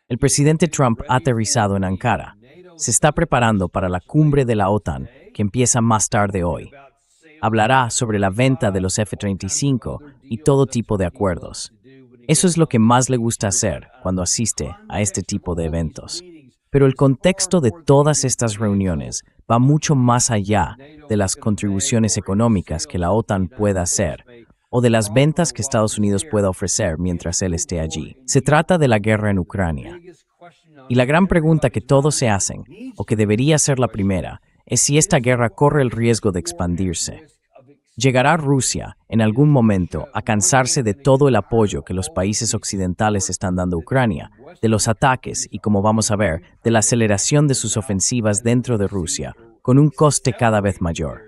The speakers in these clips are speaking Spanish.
El presidente Trump ha aterrizado en Ankara. Se está preparando para la cumbre de la OTAN, que empieza más tarde hoy. Hablará sobre la venta de los F-35 y todo tipo de acuerdos. Eso es lo que más le gusta hacer cuando asiste a este tipo de eventos. Pero el contexto de todas estas reuniones va mucho más allá de las contribuciones económicas que la OTAN pueda hacer o de las ventas que Estados Unidos pueda ofrecer mientras él esté allí. Se trata de la guerra en Ucrania. Y la gran pregunta que todos se hacen, o que debería ser la primera, es si esta guerra corre el riesgo de expandirse. ¿Llegará Rusia, en algún momento, a cansarse de todo el apoyo que los países occidentales están dando a Ucrania, de los ataques y, como vamos a ver, de la aceleración de sus ofensivas dentro de Rusia, con un coste cada vez mayor?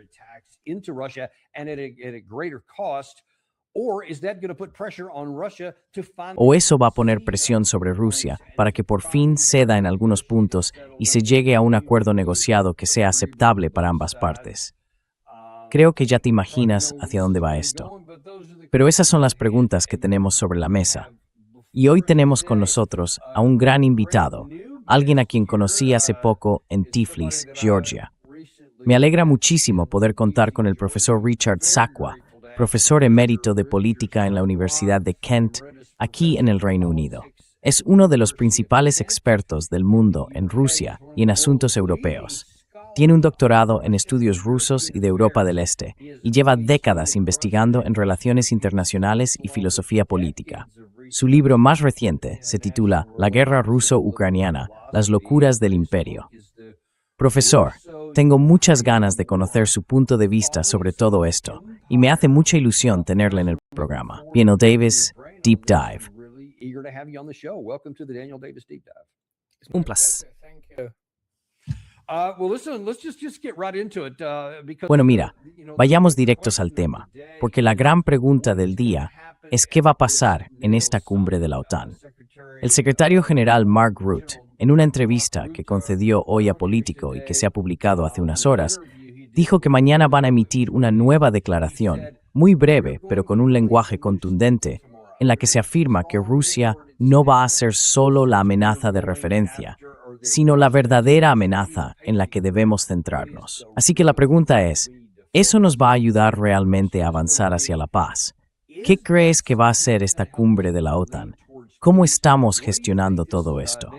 ¿O eso va a poner presión sobre Rusia para que por fin ceda en algunos puntos y se llegue a un acuerdo negociado que sea aceptable para ambas partes? Creo que ya te imaginas hacia dónde va esto. Pero esas son las preguntas que tenemos sobre la mesa. Y hoy tenemos con nosotros a un gran invitado, alguien a quien conocí hace poco en Tiflis, Georgia. Me alegra muchísimo poder contar con el profesor Richard Sakwa, profesor emérito de política en la Universidad de Kent, aquí en el Reino Unido. Es uno de los principales expertos del mundo en Rusia y en asuntos europeos. Tiene un doctorado en estudios rusos y de Europa del Este y lleva décadas investigando en relaciones internacionales y filosofía política. Su libro más reciente se titula La guerra ruso-ucraniana, las locuras del imperio. Profesor, tengo muchas ganas de conocer su punto de vista sobre todo esto y me hace mucha ilusión tenerle en el programa. Daniel Davis, Deep Dive. Un placer. Bueno, mira, vayamos directos al tema, porque la gran pregunta del día es qué va a pasar en esta cumbre de la OTAN. El secretario general Mark Rutte, en una entrevista que concedió hoy a Político y que se ha publicado hace unas horas, dijo que mañana van a emitir una nueva declaración, muy breve pero con un lenguaje contundente, en la que se afirma que Rusia no va a ser solo la amenaza de referencia, sino la verdadera amenaza en la que debemos centrarnos. Así que la pregunta es, ¿eso nos va a ayudar realmente a avanzar hacia la paz? ¿Qué crees que va a ser esta cumbre de la OTAN? ¿Cómo estamos gestionando todo esto?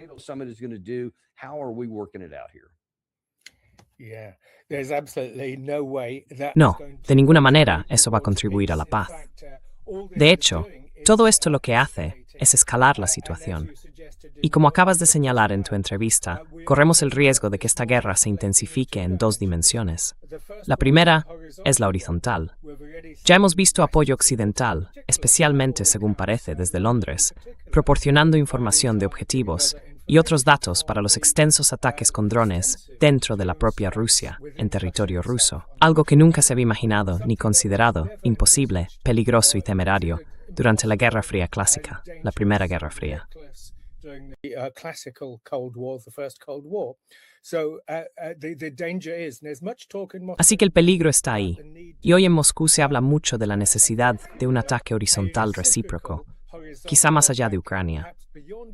No, de ninguna manera eso va a contribuir a la paz. De hecho, todo esto lo que hace es escalar la situación. Y como acabas de señalar en tu entrevista, corremos el riesgo de que esta guerra se intensifique en dos dimensiones. La primera es la horizontal. Ya hemos visto apoyo occidental, especialmente según parece desde Londres, proporcionando información de objetivos y otros datos para los extensos ataques con drones dentro de la propia Rusia, en territorio ruso. Algo que nunca se había imaginado ni considerado imposible, peligroso y temerario durante la Guerra Fría clásica, la Primera Guerra Fría. Así que el peligro está ahí, y hoy en Moscú se habla mucho de la necesidad de un ataque horizontal recíproco, quizá más allá de Ucrania.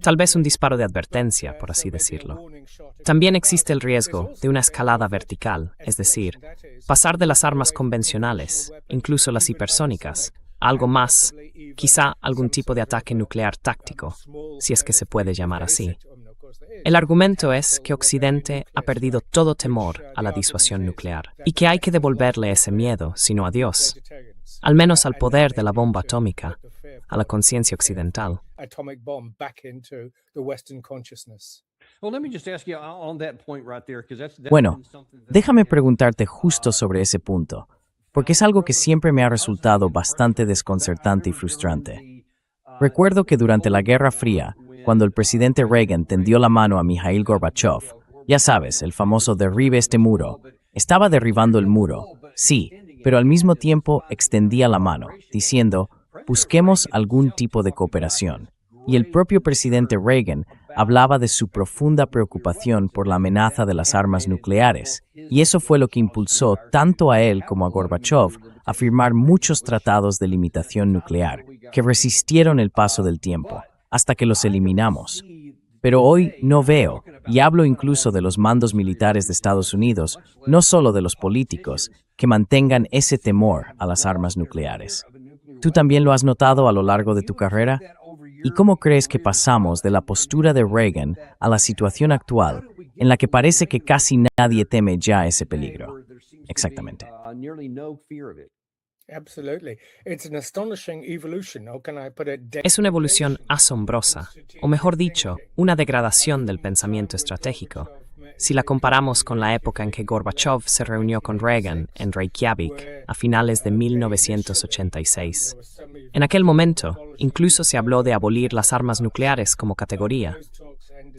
Tal vez un disparo de advertencia, por así decirlo. También existe el riesgo de una escalada vertical, es decir, pasar de las armas convencionales, incluso las hipersónicas, a algo más, quizá algún tipo de ataque nuclear táctico, si es que se puede llamar así. El argumento es que Occidente ha perdido todo temor a la disuasión nuclear y que hay que devolverle ese miedo, sino a Dios, al menos al poder de la bomba atómica, a la conciencia occidental. Bueno, déjame preguntarte justo sobre ese punto, porque es algo que siempre me ha resultado bastante desconcertante y frustrante. Recuerdo que durante la Guerra Fría, cuando el presidente Reagan tendió la mano a Mikhail Gorbachev, ya sabes, el famoso derribe este muro, estaba derribando el muro, sí, pero al mismo tiempo extendía la mano, diciendo, busquemos algún tipo de cooperación. Y el propio presidente Reagan hablaba de su profunda preocupación por la amenaza de las armas nucleares, y eso fue lo que impulsó tanto a él como a Gorbachev a firmar muchos tratados de limitación nuclear, que resistieron el paso del tiempo, hasta que los eliminamos. Pero hoy no veo, y hablo incluso de los mandos militares de Estados Unidos, no solo de los políticos, que mantengan ese temor a las armas nucleares. ¿Tú también lo has notado a lo largo de tu carrera? ¿Y cómo crees que pasamos de la postura de Reagan a la situación actual, en la que parece que casi nadie teme ya ese peligro? Exactamente. Es una evolución asombrosa, o mejor dicho, una degradación del pensamiento estratégico. Si la comparamos con la época en que Gorbachev se reunió con Reagan en Reykjavik a finales de 1986. En aquel momento, incluso se habló de abolir las armas nucleares como categoría.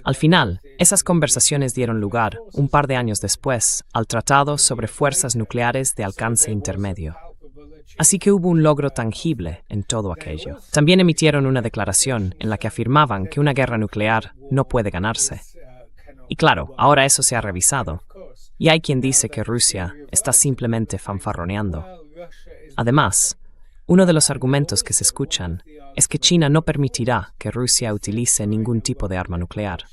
Al final, esas conversaciones dieron lugar, un par de años después, al Tratado sobre Fuerzas Nucleares de Alcance Intermedio. Así que hubo un logro tangible en todo aquello. También emitieron una declaración en la que afirmaban que una guerra nuclear no puede ganarse. Y claro, ahora eso se ha revisado. Y hay quien dice que Rusia está simplemente fanfarroneando. Además, uno de los argumentos que se escuchan es que China no permitirá que Rusia utilice ningún tipo de arma nuclear.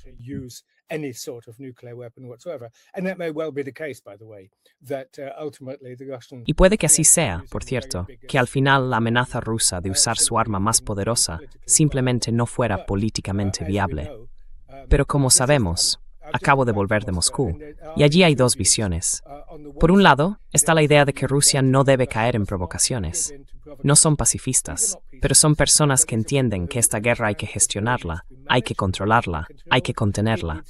Y puede que así sea, por cierto, que al final la amenaza rusa de usar su arma más poderosa simplemente no fuera políticamente viable. Pero como sabemos, acabo de volver de Moscú, y allí hay dos visiones. Por un lado, está la idea de que Rusia no debe caer en provocaciones. No son pacifistas, pero son personas que entienden que esta guerra hay que gestionarla, hay que controlarla, hay que contenerla.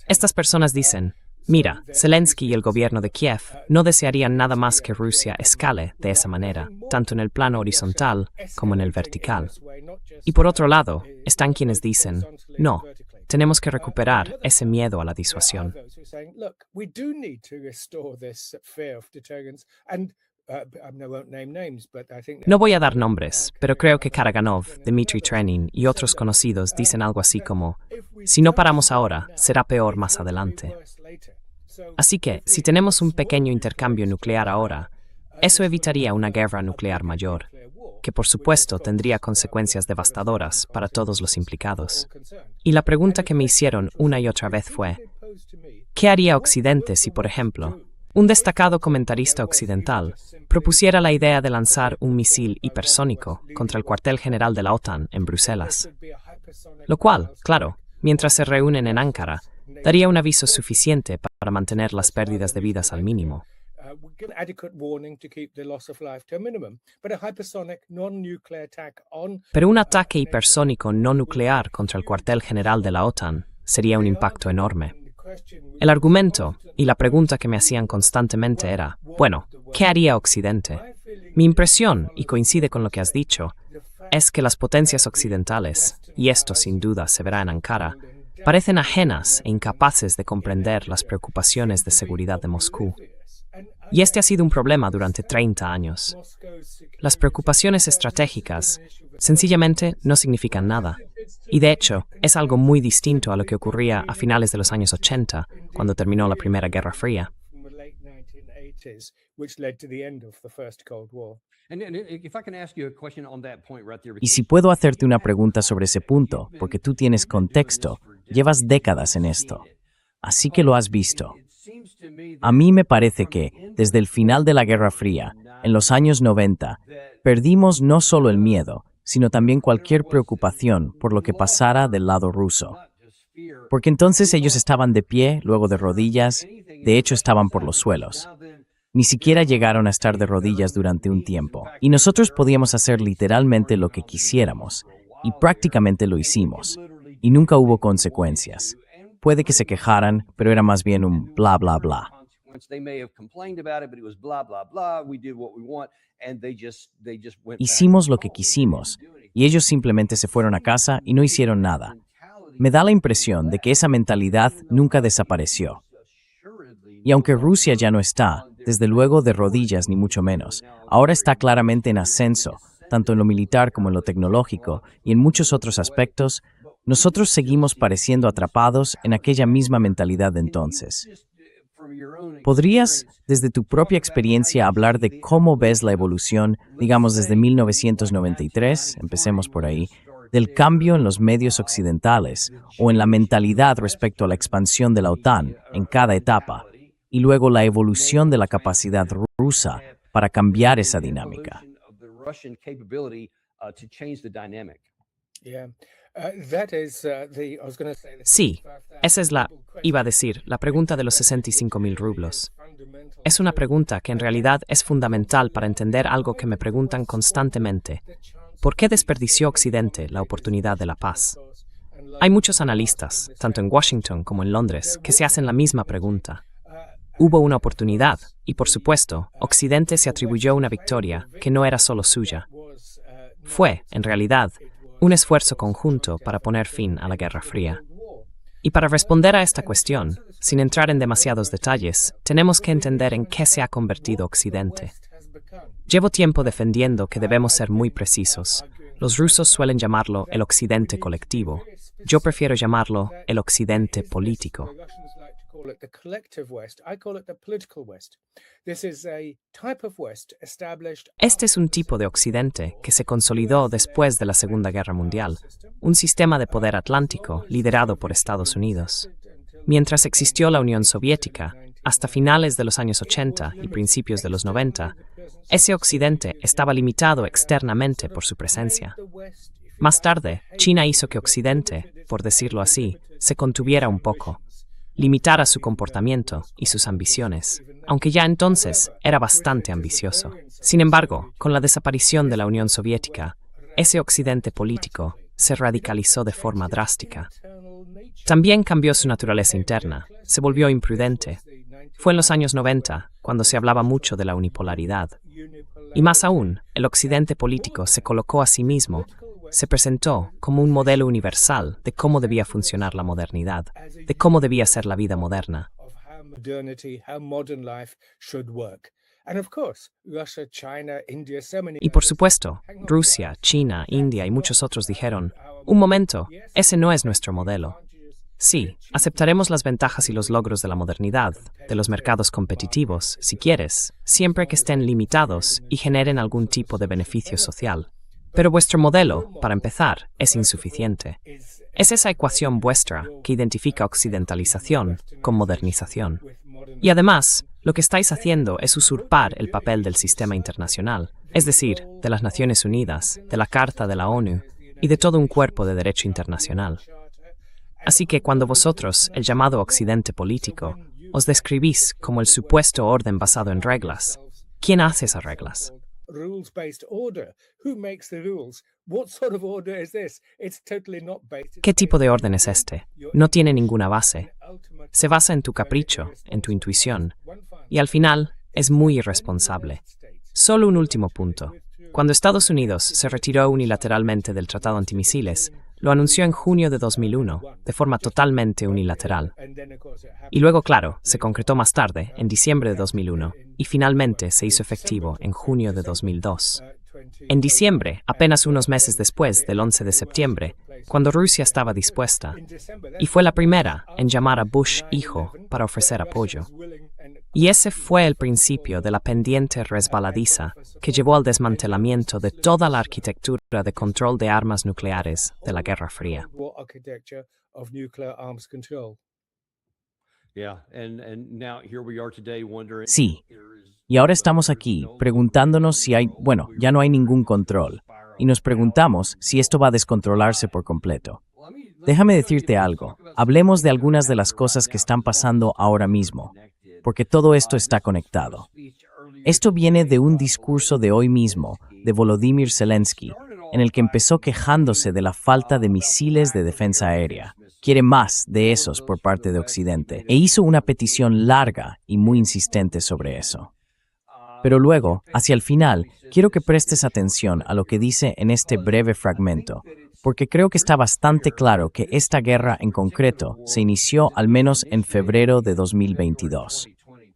Estas personas dicen, mira, Zelensky y el gobierno de Kiev no desearían nada más que Rusia escale de esa manera, tanto en el plano horizontal como en el vertical. Y por otro lado, están quienes dicen, no, tenemos que recuperar ese miedo a la disuasión. No voy a dar nombres, pero creo que Karaganov, Dmitry Trenin y otros conocidos dicen algo así como, si no paramos ahora, será peor más adelante. Así que, si tenemos un pequeño intercambio nuclear ahora, eso evitaría una guerra nuclear mayor, que por supuesto tendría consecuencias devastadoras para todos los implicados. Y la pregunta que me hicieron una y otra vez fue, ¿qué haría Occidente si, por ejemplo, un destacado comentarista occidental propusiera la idea de lanzar un misil hipersónico contra el cuartel general de la OTAN en Bruselas? Lo cual, claro, mientras se reúnen en Ankara, daría un aviso suficiente para mantener las pérdidas de vidas al mínimo. Pero un ataque hipersónico no nuclear contra el cuartel general de la OTAN sería un impacto enorme. El argumento y la pregunta que me hacían constantemente era, bueno, ¿qué haría Occidente? Mi impresión, y coincide con lo que has dicho, es que las potencias occidentales, y esto sin duda se verá en Ankara, parecen ajenas e incapaces de comprender las preocupaciones de seguridad de Moscú. Y este ha sido un problema durante 30 años. Las preocupaciones estratégicas sencillamente no significan nada. Y de hecho, es algo muy distinto a lo que ocurría a finales de los años 80, cuando terminó la Primera Guerra Fría. Y si puedo hacerte una pregunta sobre ese punto, porque tú tienes contexto, llevas décadas en esto. Así que lo has visto. A mí me parece que, desde el final de la Guerra Fría, en los años 90, perdimos no solo el miedo, sino también cualquier preocupación por lo que pasara del lado ruso. Porque entonces ellos estaban de pie, luego de rodillas, de hecho estaban por los suelos. Ni siquiera llegaron a estar de rodillas durante un tiempo, y nosotros podíamos hacer literalmente lo que quisiéramos, y prácticamente lo hicimos, y nunca hubo consecuencias. Puede que se quejaran, pero era más bien un bla bla bla. Hicimos lo que quisimos, y ellos simplemente se fueron a casa y no hicieron nada. Me da la impresión de que esa mentalidad nunca desapareció. Y aunque Rusia ya no está, desde luego de rodillas ni mucho menos, ahora está claramente en ascenso, tanto en lo militar como en lo tecnológico y en muchos otros aspectos, nosotros seguimos pareciendo atrapados en aquella misma mentalidad de entonces. ¿Podrías, desde tu propia experiencia, hablar de cómo ves la evolución, digamos desde 1993, empecemos por ahí, del cambio en los medios occidentales o en la mentalidad respecto a la expansión de la OTAN en cada etapa, y luego la evolución de la capacidad rusa para cambiar esa dinámica? Sí, esa es iba a decir, la pregunta de los 65.000 rublos. Es una pregunta que en realidad es fundamental para entender algo que me preguntan constantemente. ¿Por qué desperdició Occidente la oportunidad de la paz? Hay muchos analistas, tanto en Washington como en Londres, que se hacen la misma pregunta. Hubo una oportunidad, y por supuesto, Occidente se atribuyó una victoria que no era solo suya. Fue, en realidad, un esfuerzo conjunto para poner fin a la Guerra Fría. Y para responder a esta cuestión, sin entrar en demasiados detalles, tenemos que entender en qué se ha convertido Occidente. Llevo tiempo defendiendo que debemos ser muy precisos. Los rusos suelen llamarlo el Occidente colectivo. Yo prefiero llamarlo el Occidente político. Este es un tipo de Occidente que se consolidó después de la Segunda Guerra Mundial, un sistema de poder atlántico liderado por Estados Unidos. Mientras existió la Unión Soviética, hasta finales de los años 80 y principios de los 90, ese Occidente estaba limitado externamente por su presencia. Más tarde, China hizo que Occidente, por decirlo así, se contuviera un poco, limitara su comportamiento y sus ambiciones, aunque ya entonces era bastante ambicioso. Sin embargo, con la desaparición de la Unión Soviética, ese Occidente político se radicalizó de forma drástica. También cambió su naturaleza interna, se volvió imprudente. Fue en los años 90 cuando se hablaba mucho de la unipolaridad. Y más aún, el Occidente político se colocó a sí mismo, se presentó como un modelo universal de cómo debía funcionar la modernidad, de cómo debía ser la vida moderna. Y por supuesto, Rusia, China, India y muchos otros dijeron, un momento, ese no es nuestro modelo. Sí, aceptaremos las ventajas y los logros de la modernidad, de los mercados competitivos, si quieres, siempre que estén limitados y generen algún tipo de beneficio social. Pero vuestro modelo, para empezar, es insuficiente. Es esa ecuación vuestra que identifica occidentalización con modernización. Y además, lo que estáis haciendo es usurpar el papel del sistema internacional, es decir, de las Naciones Unidas, de la Carta de la ONU y de todo un cuerpo de derecho internacional. Así que cuando vosotros, el llamado Occidente político, os describís como el supuesto orden basado en reglas, ¿quién hace esas reglas? ¿Qué tipo de orden es este? No tiene ninguna base. Se basa en tu capricho, en tu intuición, y al final es muy irresponsable. Solo un último punto. Cuando Estados Unidos se retiró unilateralmente del Tratado Antimisiles, lo anunció en junio de 2001, de forma totalmente unilateral. Y luego, claro, se concretó más tarde, en diciembre de 2001, y finalmente se hizo efectivo en junio de 2002. En diciembre, apenas unos meses después del 11 de septiembre, cuando Rusia estaba dispuesta, y fue la primera en llamar a Bush hijo para ofrecer apoyo. Y ese fue el principio de la pendiente resbaladiza que llevó al desmantelamiento de toda la arquitectura de control de armas nucleares de la Guerra Fría. Sí, y ahora estamos aquí preguntándonos si ya no hay ningún control, y nos preguntamos si esto va a descontrolarse por completo. Déjame decirte algo, hablemos de algunas de las cosas que están pasando ahora mismo, porque todo esto está conectado. Esto viene de un discurso de hoy mismo, de Volodymyr Zelensky, en el que empezó quejándose de la falta de misiles de defensa aérea. Quiere más de esos por parte de Occidente, e hizo una petición larga y muy insistente sobre eso. Pero luego, hacia el final, quiero que prestes atención a lo que dice en este breve fragmento, porque creo que está bastante claro que esta guerra en concreto se inició al menos en febrero de 2022.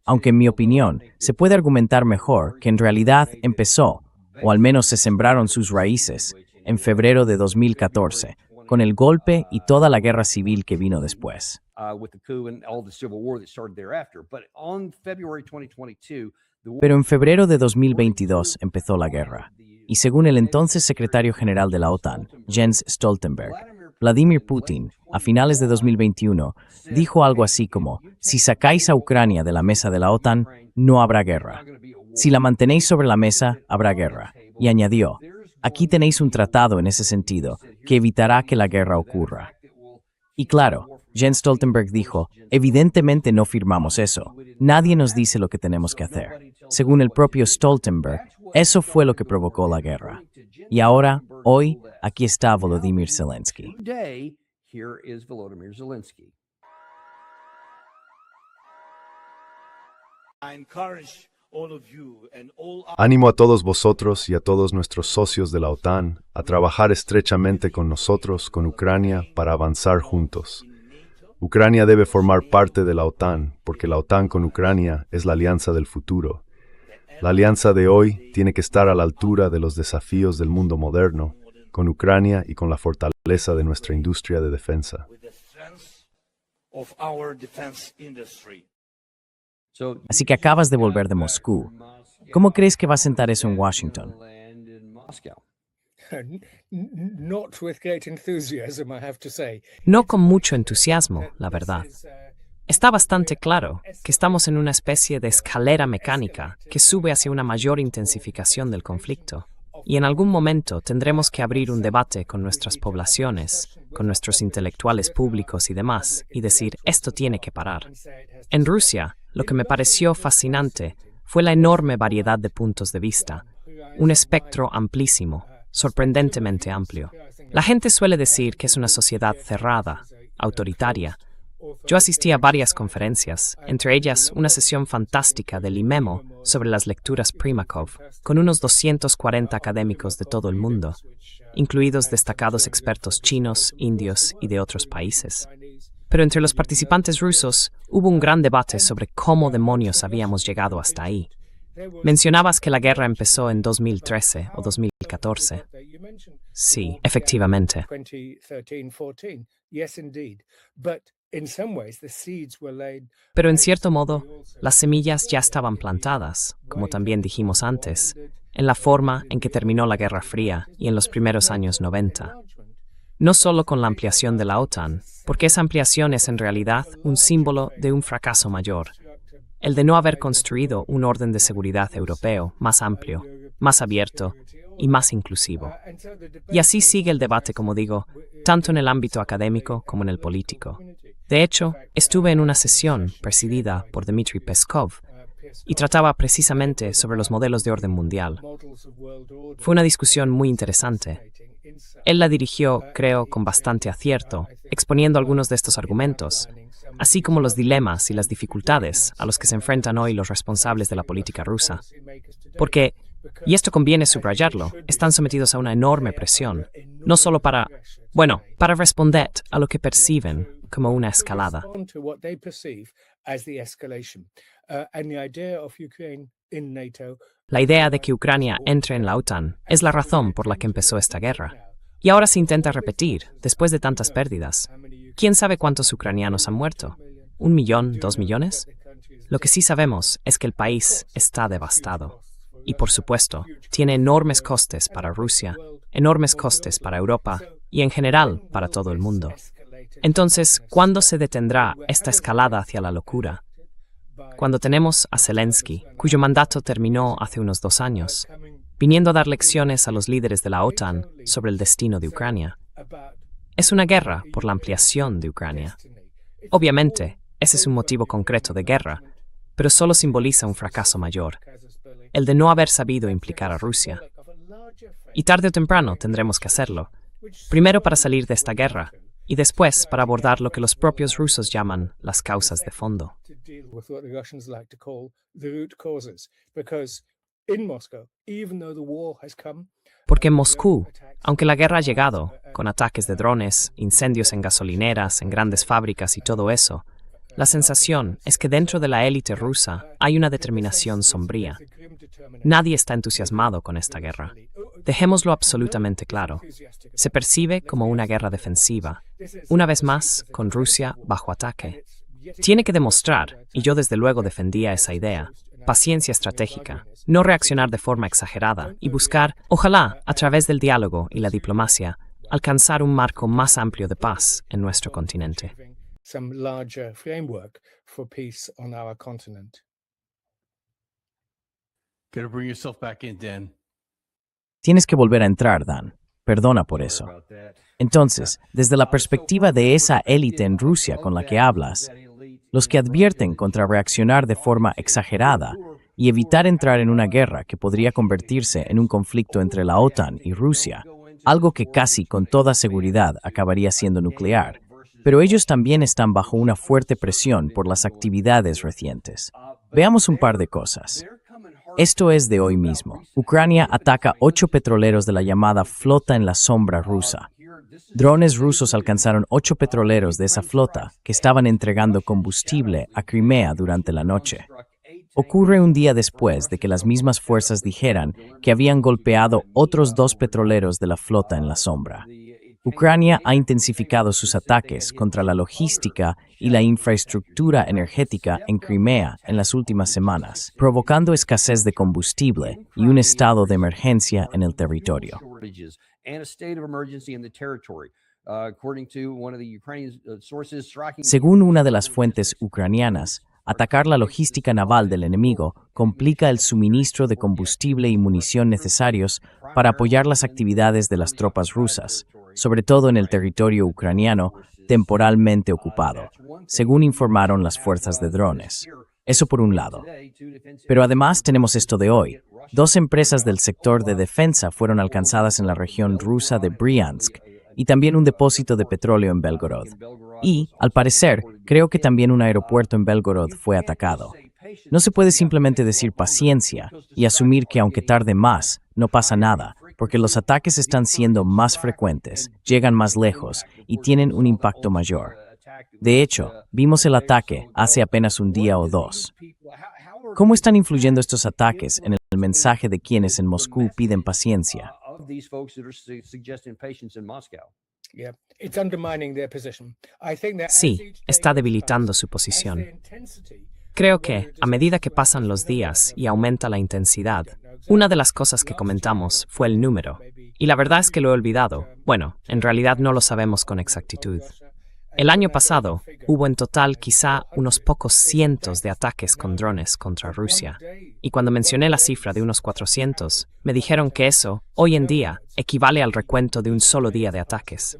Aunque en mi opinión, se puede argumentar mejor que en realidad empezó, o al menos se sembraron sus raíces, en febrero de 2014, con el golpe y toda la guerra civil que vino después. Pero en febrero de 2022 empezó la guerra, y según el entonces secretario general de la OTAN, Jens Stoltenberg, Vladimir Putin, a finales de 2021, dijo algo así como: si sacáis a Ucrania de la mesa de la OTAN, no habrá guerra. Si la mantenéis sobre la mesa, habrá guerra. Y añadió: aquí tenéis un tratado en ese sentido, que evitará que la guerra ocurra. Y claro, Jens Stoltenberg dijo: evidentemente no firmamos eso. Nadie nos dice lo que tenemos que hacer. Según el propio Stoltenberg, eso fue lo que provocó la guerra. Y ahora, hoy, aquí está Volodymyr Zelensky. Ánimo a todos vosotros y a todos nuestros socios de la OTAN a trabajar estrechamente con nosotros, con Ucrania, para avanzar juntos. Ucrania debe formar parte de la OTAN, porque la OTAN con Ucrania es la alianza del futuro. La alianza de hoy tiene que estar a la altura de los desafíos del mundo moderno, con Ucrania y con la fortaleza de nuestra industria de defensa. Así que acabas de volver de Moscú. ¿Cómo crees que va a sentar eso en Washington? No con mucho entusiasmo, la verdad. Está bastante claro que estamos en una especie de escalera mecánica que sube hacia una mayor intensificación del conflicto. Y en algún momento tendremos que abrir un debate con nuestras poblaciones, con nuestros intelectuales públicos y demás, y decir: esto tiene que parar. En Rusia, lo que me pareció fascinante fue la enorme variedad de puntos de vista, un espectro amplísimo, sorprendentemente amplio. La gente suele decir que es una sociedad cerrada, autoritaria. Yo asistí a varias conferencias, entre ellas una sesión fantástica del IMEMO sobre las lecturas Primakov, con unos 240 académicos de todo el mundo, incluidos destacados expertos chinos, indios y de otros países. Pero entre los participantes rusos hubo un gran debate sobre cómo demonios habíamos llegado hasta ahí. Mencionabas que la guerra empezó en 2013 o 2014. Sí, efectivamente. Pero en cierto modo, las semillas ya estaban plantadas, como también dijimos antes, en la forma en que terminó la Guerra Fría y en los primeros años 90. No solo con la ampliación de la OTAN, porque esa ampliación es en realidad un símbolo de un fracaso mayor, el de no haber construido un orden de seguridad europeo más amplio, más abierto y más inclusivo. Y así sigue el debate, como digo, tanto en el ámbito académico como en el político. De hecho, estuve en una sesión presidida por Dmitry Peskov y trataba precisamente sobre los modelos de orden mundial. Fue una discusión muy interesante. Él la dirigió, creo, con bastante acierto, exponiendo algunos de estos argumentos, así como los dilemas y las dificultades a los que se enfrentan hoy los responsables de la política rusa. Porque, y esto conviene subrayarlo, están sometidos a una enorme presión, no solo para responder a lo que perciben como una escalada. La idea de que Ucrania entre en la OTAN es la razón por la que empezó esta guerra. Y ahora se intenta repetir, después de tantas pérdidas. ¿Quién sabe cuántos ucranianos han muerto? ¿1 millón? ¿2 millones? Lo que sí sabemos es que el país está devastado. Y por supuesto, tiene enormes costes para Rusia, enormes costes para Europa y en general para todo el mundo. Entonces, ¿cuándo se detendrá esta escalada hacia la locura? Cuando tenemos a Zelensky, cuyo mandato terminó hace unos 2 años, viniendo a dar lecciones a los líderes de la OTAN sobre el destino de Ucrania. Es una guerra por la ampliación de Ucrania. Obviamente, ese es un motivo concreto de guerra, pero solo simboliza un fracaso mayor, el de no haber sabido implicar a Rusia. Y tarde o temprano tendremos que hacerlo, primero para salir de esta guerra, y después para abordar lo que los propios rusos llaman las causas de fondo. Porque en Moscú, aunque la guerra ha llegado, con ataques de drones, incendios en gasolineras, en grandes fábricas y todo eso, la sensación es que dentro de la élite rusa hay una determinación sombría. Nadie está entusiasmado con esta guerra. Dejémoslo absolutamente claro. Se percibe como una guerra defensiva, una vez más con Rusia bajo ataque. Tiene que demostrar, y yo desde luego defendía esa idea, paciencia estratégica, no reaccionar de forma exagerada y buscar, ojalá, a través del diálogo y la diplomacia, alcanzar un marco más amplio de paz en nuestro continente. Some larger framework for peace on our continent. Gotta bring yourself back in, Dan. Tienes que volver a entrar, Dan. Perdona por eso. Entonces, desde la perspectiva de esa élite en Rusia con la que hablas, los que advierten contra reaccionar de forma exagerada y evitar entrar en una guerra que podría convertirse en un conflicto entre la OTAN y Rusia, algo que casi con toda seguridad acabaría siendo nuclear, pero ellos también están bajo una fuerte presión por las actividades recientes. Veamos un par de cosas. Esto es de hoy mismo. Ucrania ataca 8 petroleros de la llamada flota en la sombra rusa. Drones rusos alcanzaron 8 petroleros de esa flota que estaban entregando combustible a Crimea durante la noche. Ocurre un día después de que las mismas fuerzas dijeran que habían golpeado otros 2 petroleros de la flota en la sombra. Ucrania ha intensificado sus ataques contra la logística y la infraestructura energética en Crimea en las últimas semanas, provocando escasez de combustible y un estado de emergencia en el territorio. Según una de las fuentes ucranianas, atacar la logística naval del enemigo complica el suministro de combustible y munición necesarios para apoyar las actividades de las tropas rusas, sobre todo en el territorio ucraniano temporalmente ocupado, según informaron las fuerzas de drones. Eso por un lado. Pero además tenemos esto de hoy. 2 empresas del sector de defensa fueron alcanzadas en la región rusa de Bryansk y también un depósito de petróleo en Belgorod. Y, al parecer, creo que también un aeropuerto en Belgorod fue atacado. No se puede simplemente decir paciencia y asumir que aunque tarde más, no pasa nada, porque los ataques están siendo más frecuentes, llegan más lejos y tienen un impacto mayor. De hecho, vimos el ataque hace apenas un día o 2. ¿Cómo están influyendo estos ataques en el mensaje de quienes en Moscú piden paciencia? Sí, está debilitando su posición. Creo que, a medida que pasan los días y aumenta la intensidad, una de las cosas que comentamos fue el número. Y la verdad es que lo he olvidado. Bueno, en realidad no lo sabemos con exactitud. El año pasado, hubo en total quizá unos pocos cientos de ataques con drones contra Rusia. Y cuando mencioné la cifra de unos 400, me dijeron que eso, hoy en día, equivale al recuento de un solo día de ataques.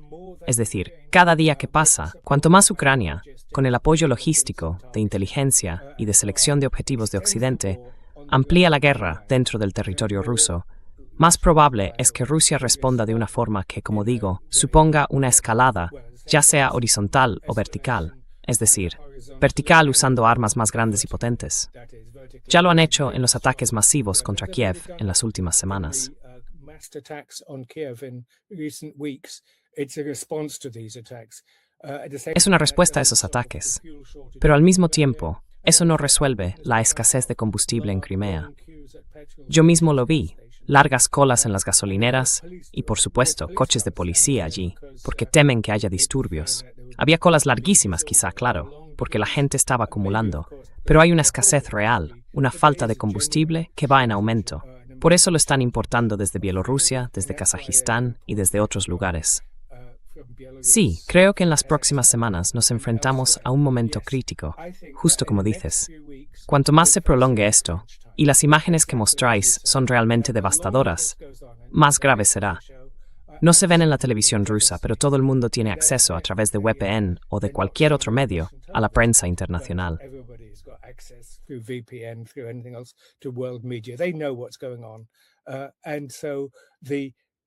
Es decir, cada día que pasa, cuanto más Ucrania, con el apoyo logístico, de inteligencia y de selección de objetivos de Occidente, amplía la guerra dentro del territorio ruso, más probable es que Rusia responda de una forma que, como digo, suponga una escalada, ya sea horizontal o vertical, es decir, vertical usando armas más grandes y potentes. Ya lo han hecho en los ataques masivos contra Kiev en las últimas semanas. Es una respuesta a esos ataques, pero al mismo tiempo, eso no resuelve la escasez de combustible en Crimea. Yo mismo lo vi, largas colas en las gasolineras y, por supuesto, coches de policía allí, porque temen que haya disturbios. Había colas larguísimas, quizá, claro, porque la gente estaba acumulando, pero hay una escasez real, una falta de combustible que va en aumento. Por eso lo están importando desde Bielorrusia, desde Kazajistán y desde otros lugares. Sí, creo que en las próximas semanas nos enfrentamos a un momento crítico, justo como dices. Cuanto más se prolongue esto, y las imágenes que mostráis son realmente devastadoras, más grave será. No se ven en la televisión rusa, pero todo el mundo tiene acceso a través de VPN o de cualquier otro medio a la prensa internacional.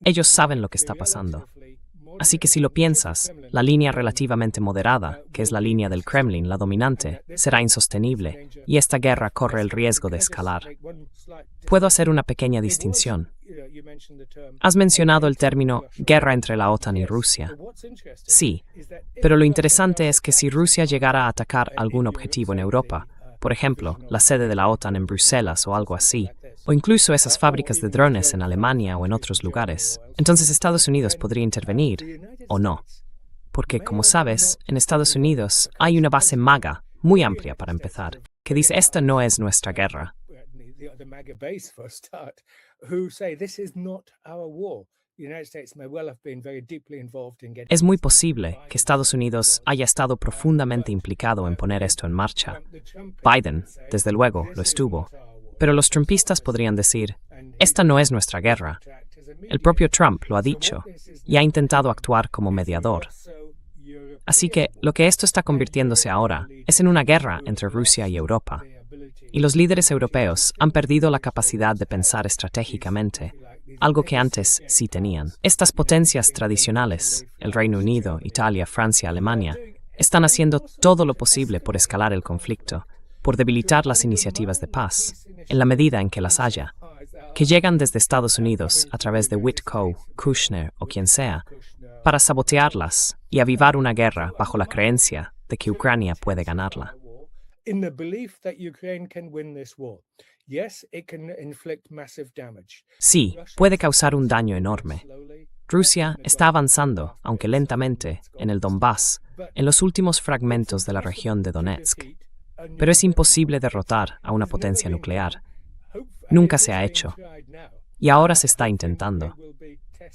Ellos saben lo que está pasando. Así que si lo piensas, la línea relativamente moderada, que es la línea del Kremlin, la dominante, será insostenible, y esta guerra corre el riesgo de escalar. Puedo hacer una pequeña distinción. Has mencionado el término guerra entre la OTAN y Rusia. Sí, pero lo interesante es que si Rusia llegara a atacar algún objetivo en Europa, por ejemplo, la sede de la OTAN en Bruselas o algo así, o incluso esas fábricas de drones en Alemania o en otros lugares, entonces Estados Unidos podría intervenir, o no. Porque, como sabes, en Estados Unidos hay una base MAGA, muy amplia para empezar, que dice esta no es nuestra guerra. The MAGA base for a start, who say this is not our war. The United States may well have been very deeply involved in getting. Es muy posible que Estados Unidos haya estado profundamente implicado en poner esto en marcha. Biden, desde luego, lo estuvo. Pero los trumpistas podrían decir, esta no es nuestra guerra. El propio Trump lo ha dicho y ha intentado actuar como mediador. Así que lo que esto está convirtiéndose ahora es en una guerra entre Rusia y Europa. Y los líderes europeos han perdido la capacidad de pensar estratégicamente, algo que antes sí tenían. Estas potencias tradicionales, el Reino Unido, Italia, Francia, Alemania, están haciendo todo lo posible por escalar el conflicto, por debilitar las iniciativas de paz, en la medida en que las haya, que llegan desde Estados Unidos a través de Witkow, Kushner o quien sea, para sabotearlas y avivar una guerra bajo la creencia de que Ucrania puede ganarla. In the belief that Ukraine can win this war. Yes, it can inflict massive damage. Sí, puede causar un daño enorme. Rusia está avanzando, aunque lentamente, en el Donbass, en los últimos fragmentos de la región de Donetsk. Pero es imposible derrotar a una potencia nuclear. Nunca se ha hecho. Y ahora se está intentando.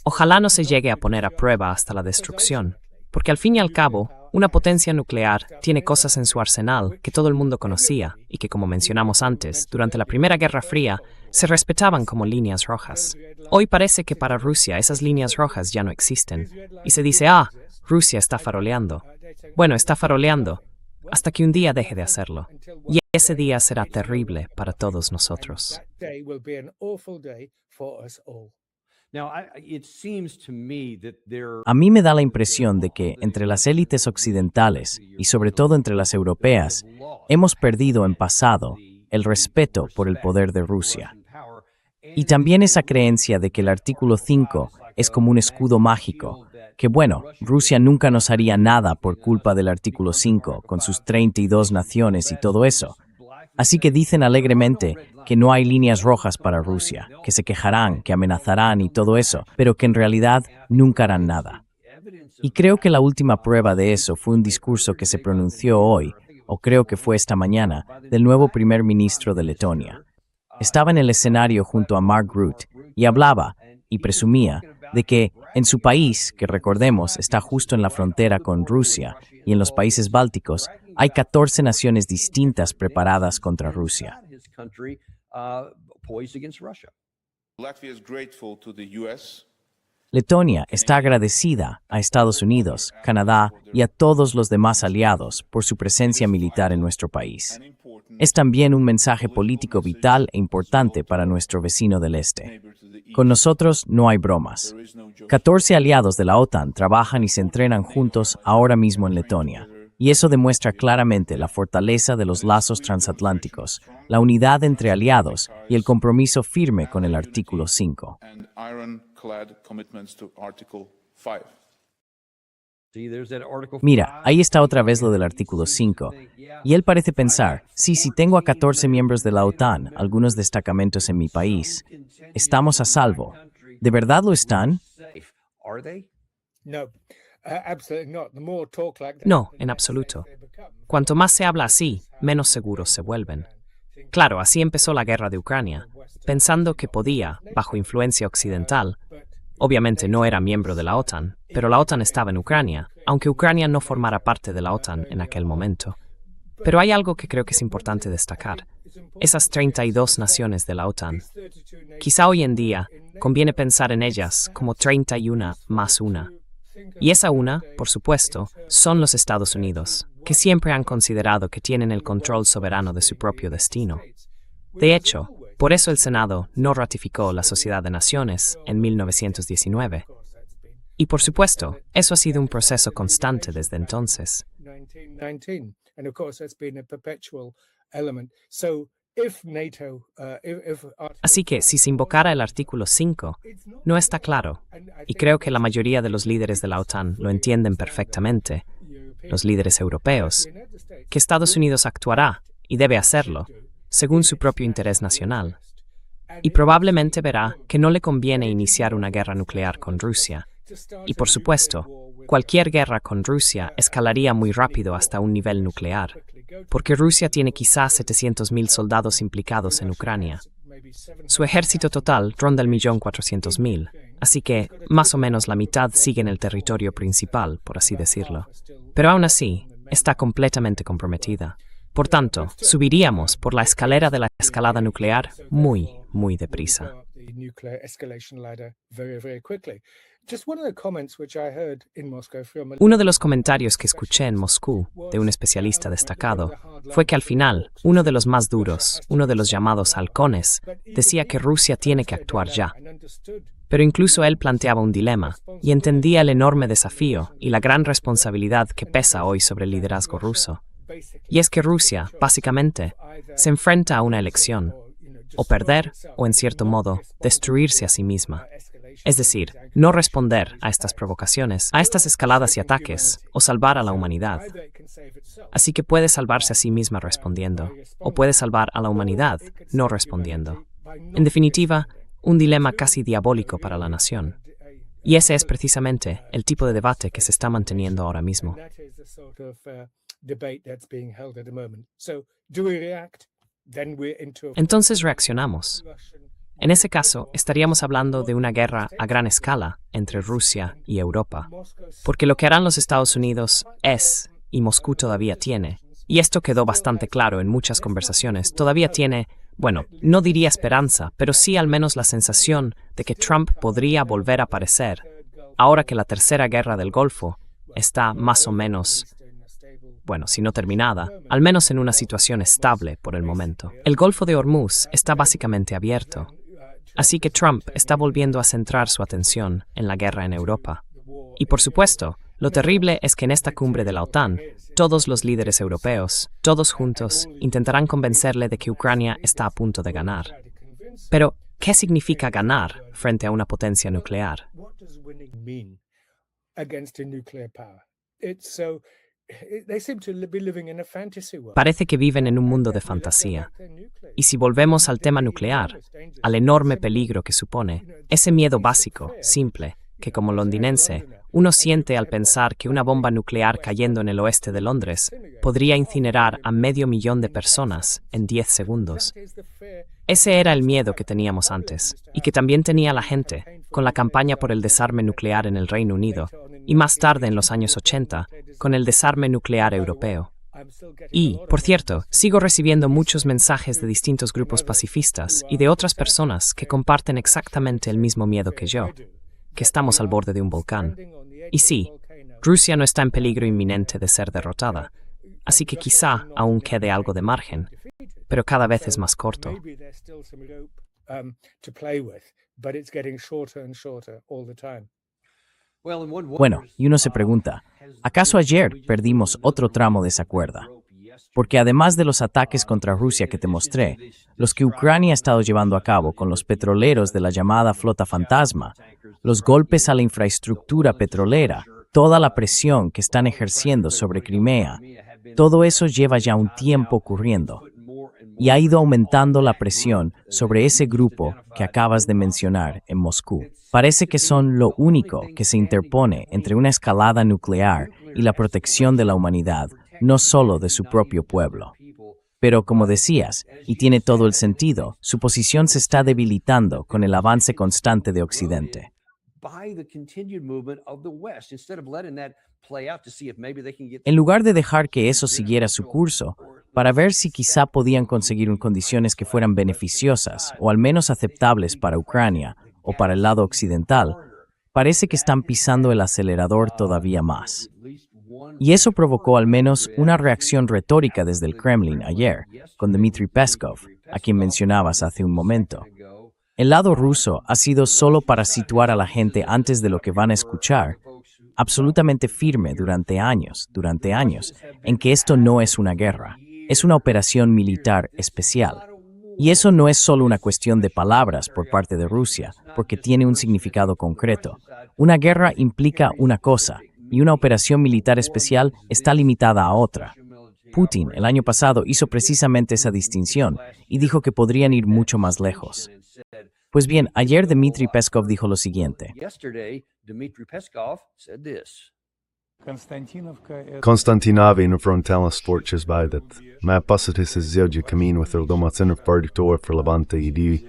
Ojalá no se llegue a poner a prueba hasta la destrucción, porque al fin y al cabo, una potencia nuclear tiene cosas en su arsenal que todo el mundo conocía y que, como mencionamos antes, durante la Primera Guerra Fría, se respetaban como líneas rojas. Hoy parece que para Rusia esas líneas rojas ya no existen, y se dice, Rusia está faroleando. Bueno, está faroleando, hasta que un día deje de hacerlo. Y ese día será terrible para todos nosotros. A mí me da la impresión de que entre las élites occidentales, y sobre todo entre las europeas, hemos perdido en pasado el respeto por el poder de Rusia. Y también esa creencia de que el artículo 5 es como un escudo mágico, que bueno, Rusia nunca nos haría nada por culpa del artículo 5, con sus 32 naciones y todo eso. Así que dicen alegremente que no hay líneas rojas para Rusia, que se quejarán, que amenazarán y todo eso, pero que en realidad nunca harán nada. Y creo que la última prueba de eso fue un discurso que se pronunció hoy, o creo que fue esta mañana, del nuevo primer ministro de Letonia. Estaba en el escenario junto a Mark Rutte y hablaba, y presumía, de que en su país, que recordemos está justo en la frontera con Rusia, y en los países bálticos, hay 14 naciones distintas preparadas contra Rusia. Letonia está agradecida a Estados Unidos, Canadá y a todos los demás aliados por su presencia militar en nuestro país. Es también un mensaje político vital e importante para nuestro vecino del este. Con nosotros no hay bromas. 14 aliados de la OTAN trabajan y se entrenan juntos ahora mismo en Letonia. Y eso demuestra claramente la fortaleza de los lazos transatlánticos, la unidad entre aliados y el compromiso firme con el artículo 5. Mira, ahí está otra vez lo del artículo 5. Y él parece pensar, si tengo a 14 miembros de la OTAN, algunos destacamentos en mi país, estamos a salvo. ¿De verdad lo están? No, en absoluto. Cuanto más se habla así, menos seguros se vuelven. Claro, así empezó la guerra de Ucrania, pensando que podía, bajo influencia occidental. Obviamente no era miembro de la OTAN, pero la OTAN estaba en Ucrania, aunque Ucrania no formara parte de la OTAN en aquel momento. Pero hay algo que creo que es importante destacar. Esas 32 naciones de la OTAN. Quizá hoy en día conviene pensar en ellas como 31 más una. Y esa una, por supuesto, son los Estados Unidos, que siempre han considerado que tienen el control soberano de su propio destino. De hecho, por eso el Senado no ratificó la Sociedad de Naciones en 1919. Y por supuesto, eso ha sido un proceso constante desde entonces. Así que si se invocara el artículo 5, no está claro, y creo que la mayoría de los líderes de la OTAN lo entienden perfectamente, los líderes europeos, que Estados Unidos actuará, y debe hacerlo, según su propio interés nacional. y probablemente verá que no le conviene iniciar una guerra nuclear con Rusia. Y por supuesto, cualquier guerra con Rusia escalaría muy rápido hasta un nivel nuclear, porque Rusia tiene quizás 700.000 soldados implicados en Ucrania. Su ejército total ronda el 1.400.000, así que más o menos la mitad sigue en el territorio principal, por así decirlo. Pero aún así, está completamente comprometida. Por tanto, subiríamos por la escalera de la escalada nuclear muy, muy deprisa. Uno de los comentarios que escuché en Moscú de un especialista destacado fue que al final, uno de los más duros, uno de los llamados halcones, decía que Rusia tiene que actuar ya. Pero incluso él planteaba un dilema y entendía el enorme desafío y la gran responsabilidad que pesa hoy sobre el liderazgo ruso. Y es que Rusia, básicamente, se enfrenta a una elección, o perder, o en cierto modo, destruirse a sí misma. Es decir, no responder a estas provocaciones, a estas escaladas y ataques, o salvar a la humanidad. Así que puede salvarse a sí misma respondiendo, o puede salvar a la humanidad no respondiendo. En definitiva, un dilema casi diabólico para la nación. Y ese es precisamente el tipo de debate que se está manteniendo ahora mismo. Entonces reaccionamos. En ese caso, estaríamos hablando de una guerra a gran escala entre Rusia y Europa, porque lo que harán los Estados Unidos es, y Moscú todavía tiene, y esto quedó bastante claro en muchas conversaciones, todavía tiene, bueno, no diría esperanza, pero sí al menos la sensación de que Trump podría volver a aparecer, ahora que la tercera guerra del Golfo está más o menos, bueno, si no terminada, al menos en una situación estable por el momento. El Golfo de Hormuz está básicamente abierto. Así que Trump está volviendo a centrar su atención en la guerra en Europa. Y por supuesto, lo terrible es que en esta cumbre de la OTAN, todos los líderes europeos, todos juntos, intentarán convencerle de que Ucrania está a punto de ganar. Pero, ¿qué significa ganar frente a una potencia nuclear? Parece que viven en un mundo de fantasía. Y si volvemos al tema nuclear, al enorme peligro que supone, ese miedo básico, simple, que como londinense, uno siente al pensar que una bomba nuclear cayendo en el oeste de Londres podría incinerar a 500.000 de personas en 10 segundos. Ese era el miedo que teníamos antes, y que también tenía la gente, con la campaña por el desarme nuclear en el Reino Unido, y más tarde en los años 80, con el desarme nuclear europeo. Y, por cierto, sigo recibiendo muchos mensajes de distintos grupos pacifistas y de otras personas que comparten exactamente el mismo miedo que yo, que estamos al borde de un volcán. Y sí, Rusia no está en peligro inminente de ser derrotada, así que quizá aún quede algo de margen, pero cada vez es más corto. Bueno, y uno se pregunta, ¿acaso ayer perdimos otro tramo de esa cuerda? Porque además de los ataques contra Rusia que te mostré, los que Ucrania ha estado llevando a cabo con los petroleros de la llamada flota fantasma, los golpes a la infraestructura petrolera, toda la presión que están ejerciendo sobre Crimea, todo eso lleva ya un tiempo ocurriendo. Y ha ido aumentando la presión sobre ese grupo que acabas de mencionar en Moscú. Parece que son lo único que se interpone entre una escalada nuclear y la protección de la humanidad, no solo de su propio pueblo. Pero como decías, y tiene todo el sentido, su posición se está debilitando con el avance constante de Occidente. En lugar de dejar que eso siguiera su curso, para ver si quizá podían conseguir condiciones que fueran beneficiosas o al menos aceptables para Ucrania o para el lado occidental, parece que están pisando el acelerador todavía más. Y eso provocó al menos una reacción retórica desde el Kremlin ayer, con Dmitry Peskov, a quien mencionabas hace un momento. El lado ruso ha sido solo para situar a la gente antes de lo que van a escuchar, absolutamente firme durante años, en que esto no es una guerra, es una operación militar especial. Y eso no es solo una cuestión de palabras por parte de Rusia, porque tiene un significado concreto. Una guerra implica una cosa, y una operación militar especial está limitada a otra. Putin, el año pasado, hizo precisamente esa distinción y dijo que podrían ir mucho más lejos. Pues bien, ayer Dmitry Peskov dijo lo siguiente. Konstantinov in frontala sporches байdet. Моя пасатис из зелджи камин with домацинов партитор for Levante и Ди,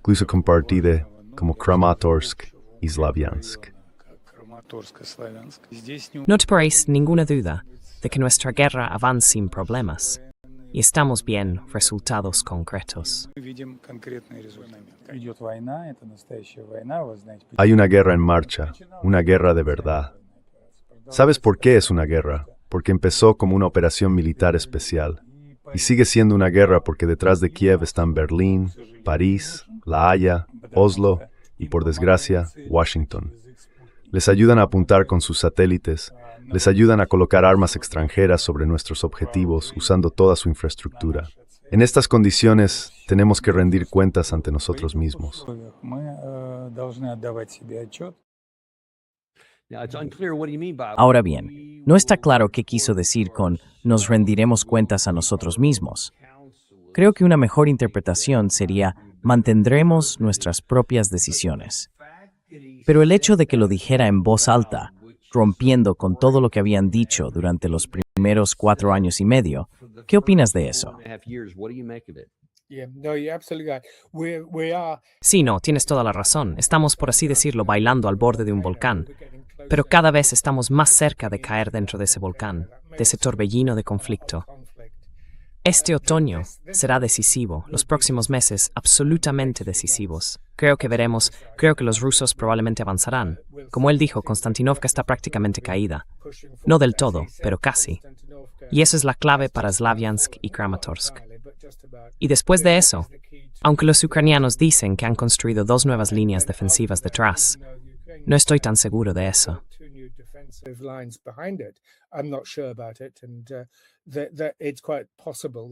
глюса компартиде, como Kramatorsk y Slaviansk. No tenéis ninguna duda de que nuestra guerra avanza sin problemas y estamos bien resultados concretos. Hay una guerra en marcha, una guerra de verdad. ¿Sabes por qué es una guerra? Porque empezó como una operación militar especial. Y sigue siendo una guerra porque detrás de Kiev están Berlín, París, La Haya, Oslo y, por desgracia, Washington. Les ayudan a apuntar con sus satélites, les ayudan a colocar armas extranjeras sobre nuestros objetivos usando toda su infraestructura. En estas condiciones, tenemos que rendir cuentas ante nosotros mismos. Ahora bien, no está claro qué quiso decir con nos rendiremos cuentas a nosotros mismos. Creo que una mejor interpretación sería mantendremos nuestras propias decisiones. Pero el hecho de que lo dijera en voz alta, rompiendo con todo lo que habían dicho durante los primeros 4 años y medio, ¿qué opinas de eso? Sí, no, tienes toda la razón. Estamos, por así decirlo, bailando al borde de un volcán. Pero cada vez estamos más cerca de caer dentro de ese volcán, de ese torbellino de conflicto. Este otoño será decisivo, los próximos meses absolutamente decisivos. Creo que los rusos probablemente avanzarán. Como él dijo, Konstantinovka está prácticamente caída. No del todo, pero casi. Y eso es la clave para Slaviansk y Kramatorsk. Y después de eso, aunque los ucranianos dicen que han construido 2 nuevas líneas defensivas detrás, no estoy tan seguro de eso.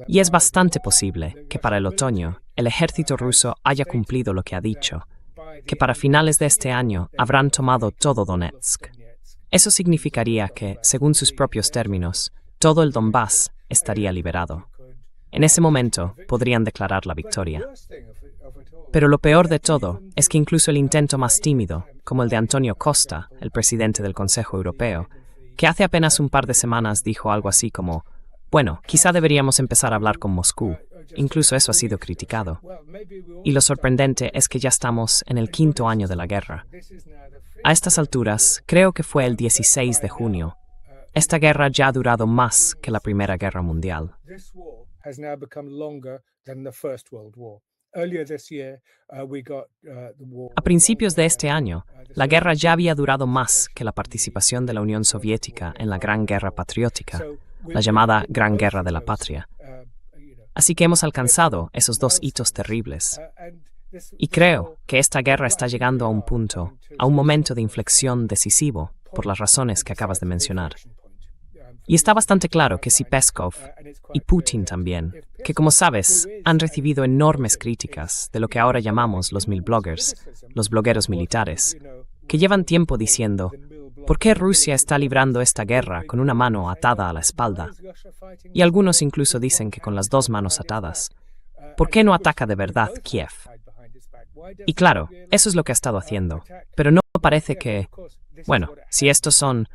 Y es bastante posible que para el otoño el ejército ruso haya cumplido lo que ha dicho, que para finales de este año habrán tomado todo Donetsk. Eso significaría que, según sus propios términos, todo el Donbass estaría liberado. En ese momento podrían declarar la victoria. Pero lo peor de todo es que incluso el intento más tímido, como el de Antonio Costa, el presidente del Consejo Europeo, que hace apenas un par de semanas dijo algo así como, bueno, quizá deberíamos empezar a hablar con Moscú. Incluso eso ha sido criticado. Y lo sorprendente es que ya estamos en el 5º año de la guerra. A estas alturas, creo que fue el 16 de junio. Esta guerra ya ha durado más que la Primera Guerra Mundial. A principios de este año, la guerra ya había durado más que la participación de la Unión Soviética en la Gran Guerra Patriótica, la llamada Gran Guerra de la Patria. Así que hemos alcanzado esos 2 hitos terribles. Y creo que esta guerra está llegando a un punto, a un momento de inflexión decisivo, por las razones que acabas de mencionar. Y está bastante claro que si Peskov, y Putin también, que como sabes, han recibido enormes críticas de lo que ahora llamamos los milbloggers, los blogueros militares, que llevan tiempo diciendo, ¿por qué Rusia está librando esta guerra con una mano atada a la espalda? Y algunos incluso dicen que con las 2 manos atadas. ¿Por qué no ataca de verdad Kiev? Y claro, eso es lo que ha estado haciendo, pero no parece que, bueno, si estos son...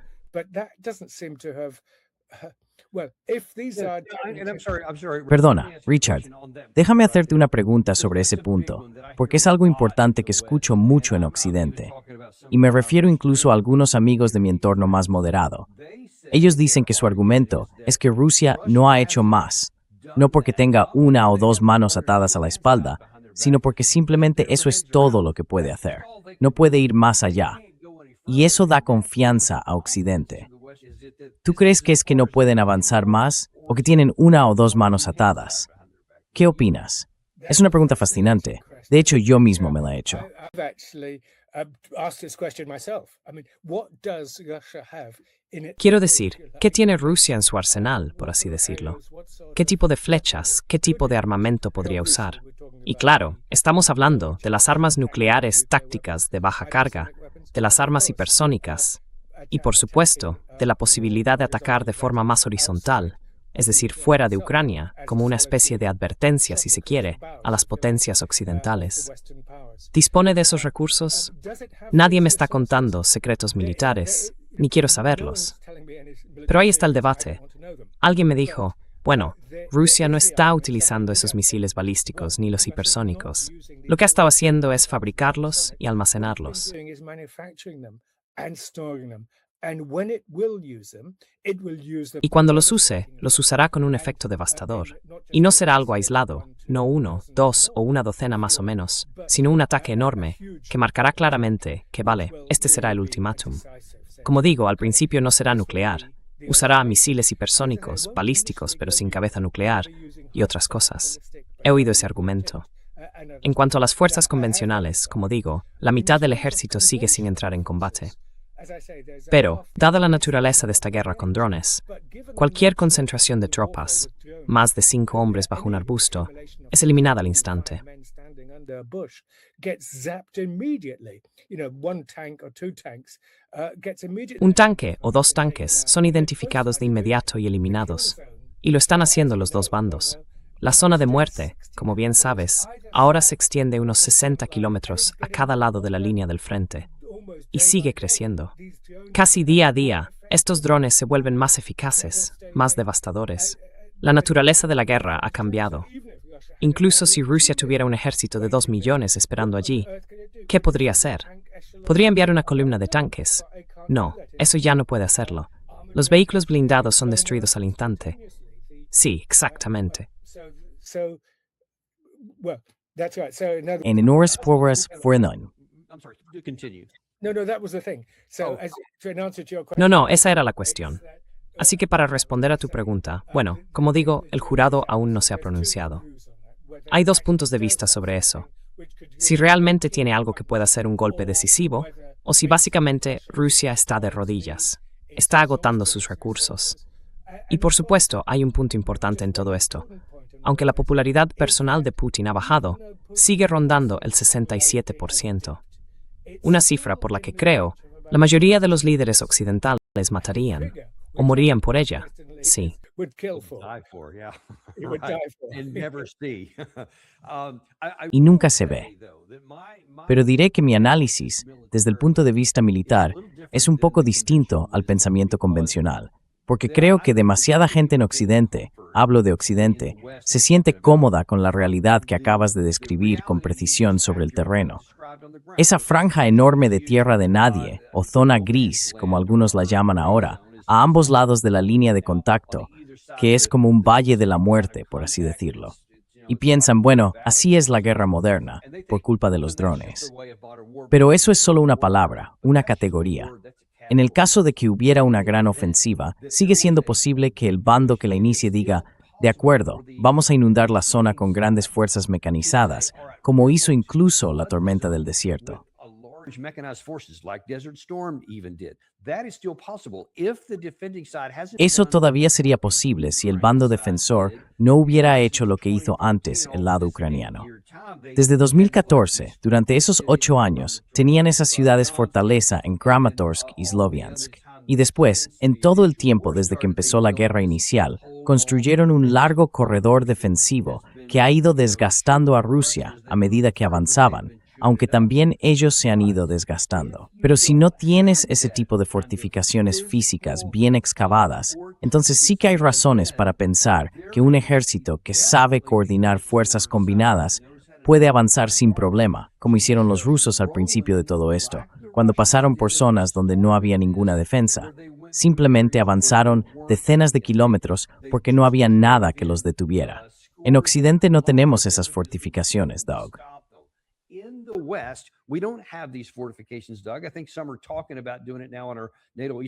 Perdona, Richard, déjame hacerte una pregunta sobre ese punto, porque es algo importante que escucho mucho en Occidente, y me refiero incluso a algunos amigos de mi entorno más moderado. Ellos dicen que su argumento es que Rusia no ha hecho más, no porque tenga 1 o 2 manos atadas a la espalda, sino porque simplemente eso es todo lo que puede hacer. No puede ir más allá. Y eso da confianza a Occidente. ¿Tú crees que es que no pueden avanzar más o que tienen 1 o 2 manos atadas? ¿Qué opinas? Es una pregunta fascinante. De hecho, yo mismo me la he hecho. Quiero decir, ¿qué tiene Rusia en su arsenal, por así decirlo? ¿Qué tipo de flechas, qué tipo de armamento podría usar? Y claro, estamos hablando de las armas nucleares tácticas de baja carga, de las armas hipersónicas, y por supuesto, de la posibilidad de atacar de forma más horizontal, es decir, fuera de Ucrania, como una especie de advertencia, si se quiere, a las potencias occidentales. ¿Dispone de esos recursos? Nadie me está contando secretos militares, ni quiero saberlos. Pero ahí está el debate. Alguien me dijo, bueno, Rusia no está utilizando esos misiles balísticos ni los hipersónicos. Lo que ha estado haciendo es fabricarlos y almacenarlos. Y cuando los use, los usará con un efecto devastador. Y no será algo aislado, no uno, dos o una docena más o menos, sino un ataque enorme que marcará claramente que, vale, este será el ultimátum. Como digo, al principio no será nuclear. Usará misiles hipersónicos, balísticos, pero sin cabeza nuclear, y otras cosas. He oído ese argumento. En cuanto a las fuerzas convencionales, como digo, la mitad del ejército sigue sin entrar en combate. Pero, dada la naturaleza de esta guerra con drones, cualquier concentración de tropas, más de 5 hombres bajo un arbusto, es eliminada al instante. Un tanque o 2 tanques son identificados de inmediato y eliminados, y lo están haciendo los dos bandos. La zona de muerte, como bien sabes, ahora se extiende unos 60 kilómetros a cada lado de la línea del frente, y sigue creciendo. Casi día a día, estos drones se vuelven más eficaces, más devastadores. La naturaleza de la guerra ha cambiado. Incluso si Rusia tuviera un ejército de 2 millones esperando allí, ¿qué podría hacer? ¿Podría enviar una columna de tanques? No, eso ya no puede hacerlo. Los vehículos blindados son destruidos al instante. Sí, exactamente. En enormes pruebas fueron. No, esa era la cuestión. Así que para responder a tu pregunta, bueno, como digo, el jurado aún no se ha pronunciado. Hay 2 puntos de vista sobre eso. Si realmente tiene algo que pueda ser un golpe decisivo, o si básicamente Rusia está de rodillas, está agotando sus recursos. Y por supuesto, hay un punto importante en todo esto. Aunque la popularidad personal de Putin ha bajado, sigue rondando el 67%. Una cifra por la que creo, la mayoría de los líderes occidentales matarían, o morirían por ella, sí. Y nunca se ve. Pero diré que mi análisis, desde el punto de vista militar, es un poco distinto al pensamiento convencional, porque creo que demasiada gente en Occidente, hablo de Occidente, se siente cómoda con la realidad que acabas de describir con precisión sobre el terreno. Esa franja enorme de tierra de nadie, o zona gris, como algunos la llaman ahora, a ambos lados de la línea de contacto, que es como un valle de la muerte, por así decirlo. Y piensan, bueno, así es la guerra moderna, por culpa de los drones. Pero eso es solo una palabra, una categoría. En el caso de que hubiera una gran ofensiva, sigue siendo posible que el bando que la inicie diga, de acuerdo, vamos a inundar la zona con grandes fuerzas mecanizadas, como hizo incluso la tormenta del desierto. Eso todavía sería posible si el bando defensor no hubiera hecho lo que hizo antes el lado ucraniano. Desde 2014, durante esos 8 años, tenían esas ciudades fortaleza en Kramatorsk y Sloviansk. Y después, en todo el tiempo desde que empezó la guerra inicial, construyeron un largo corredor defensivo que ha ido desgastando a Rusia a medida que avanzaban, aunque también ellos se han ido desgastando. Pero si no tienes ese tipo de fortificaciones físicas bien excavadas, entonces sí que hay razones para pensar que un ejército que sabe coordinar fuerzas combinadas puede avanzar sin problema, como hicieron los rusos al principio de todo esto, cuando pasaron por zonas donde no había ninguna defensa. Simplemente avanzaron decenas de kilómetros porque no había nada que los detuviera. En Occidente no tenemos esas fortificaciones, Doug.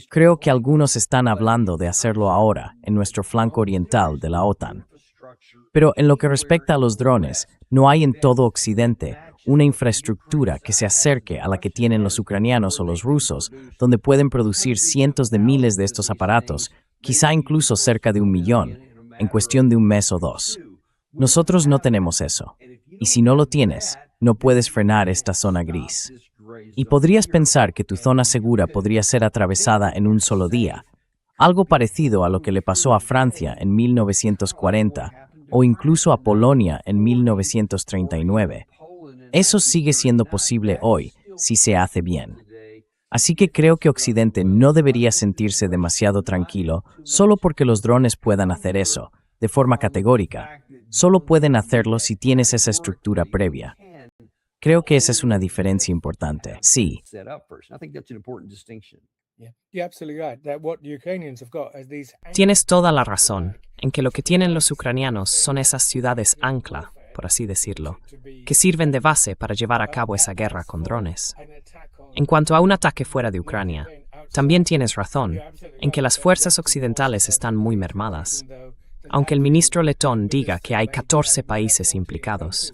Creo que algunos están hablando de hacerlo ahora, en nuestro flanco oriental de la OTAN. Pero en lo que respecta a los drones, no hay en todo Occidente una infraestructura que se acerque a la que tienen los ucranianos o los rusos, donde pueden producir cientos de miles de estos aparatos, quizá incluso cerca de 1 millón, en cuestión de 1 mes o 2. Nosotros no tenemos eso. Y si no lo tienes, no puedes frenar esta zona gris. Y podrías pensar que tu zona segura podría ser atravesada en un solo día, algo parecido a lo que le pasó a Francia en 1940 o incluso a Polonia en 1939. Eso sigue siendo posible hoy, si se hace bien. Así que creo que Occidente no debería sentirse demasiado tranquilo solo porque los drones puedan hacer eso, de forma categórica. Solo pueden hacerlo si tienes esa estructura previa. Creo que esa es una diferencia importante. Sí. Tienes toda la razón en que lo que tienen los ucranianos son esas ciudades ancla, por así decirlo, que sirven de base para llevar a cabo esa guerra con drones. En cuanto a un ataque fuera de Ucrania, también tienes razón en que las fuerzas occidentales están muy mermadas. Aunque el ministro letón diga que hay 14 países implicados.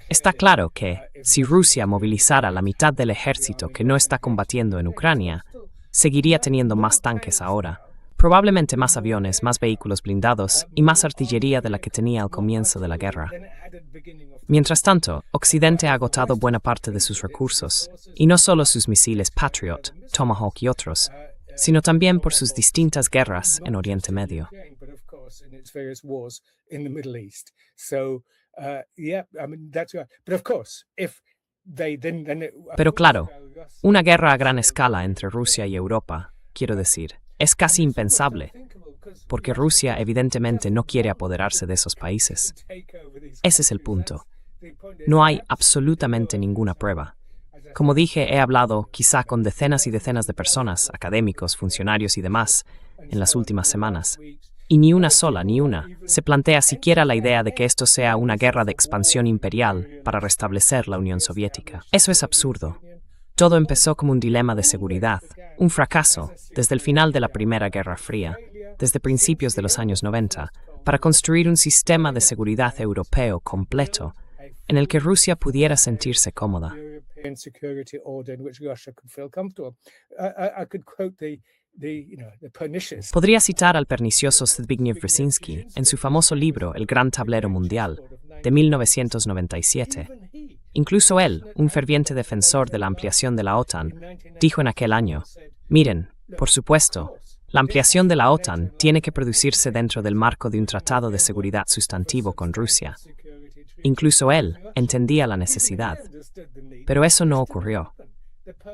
Está claro que, si Rusia movilizara la mitad del ejército que no está combatiendo en Ucrania, seguiría teniendo más tanques ahora, probablemente más aviones, más vehículos blindados y más artillería de la que tenía al comienzo de la guerra. Mientras tanto, Occidente ha agotado buena parte de sus recursos, y no solo sus misiles Patriot, Tomahawk y otros, sino también por sus distintas guerras en Oriente Medio. Pero claro, una guerra a gran escala entre Rusia y Europa, quiero decir, es casi impensable, porque Rusia evidentemente no quiere apoderarse de esos países. Ese es el punto. No hay absolutamente ninguna prueba. Como dije, he hablado quizá con decenas y decenas de personas, académicos, funcionarios y demás, en las últimas semanas. Y ni una sola, se plantea siquiera la idea de que esto sea una guerra de expansión imperial para restablecer la Unión Soviética. Eso es absurdo. Todo empezó como un dilema de seguridad, un fracaso, desde el final de la Primera Guerra Fría, desde principios de los años 90, para construir un sistema de seguridad europeo completo, en el que Rusia pudiera sentirse cómoda. Podría citar al pernicioso Zbigniew Brzezinski en su famoso libro El Gran Tablero Mundial, de 1997. Incluso él, un ferviente defensor de la ampliación de la OTAN, dijo en aquel año, miren, por supuesto, la ampliación de la OTAN tiene que producirse dentro del marco de un tratado de seguridad sustantivo con Rusia. Incluso él entendía la necesidad, pero eso no ocurrió.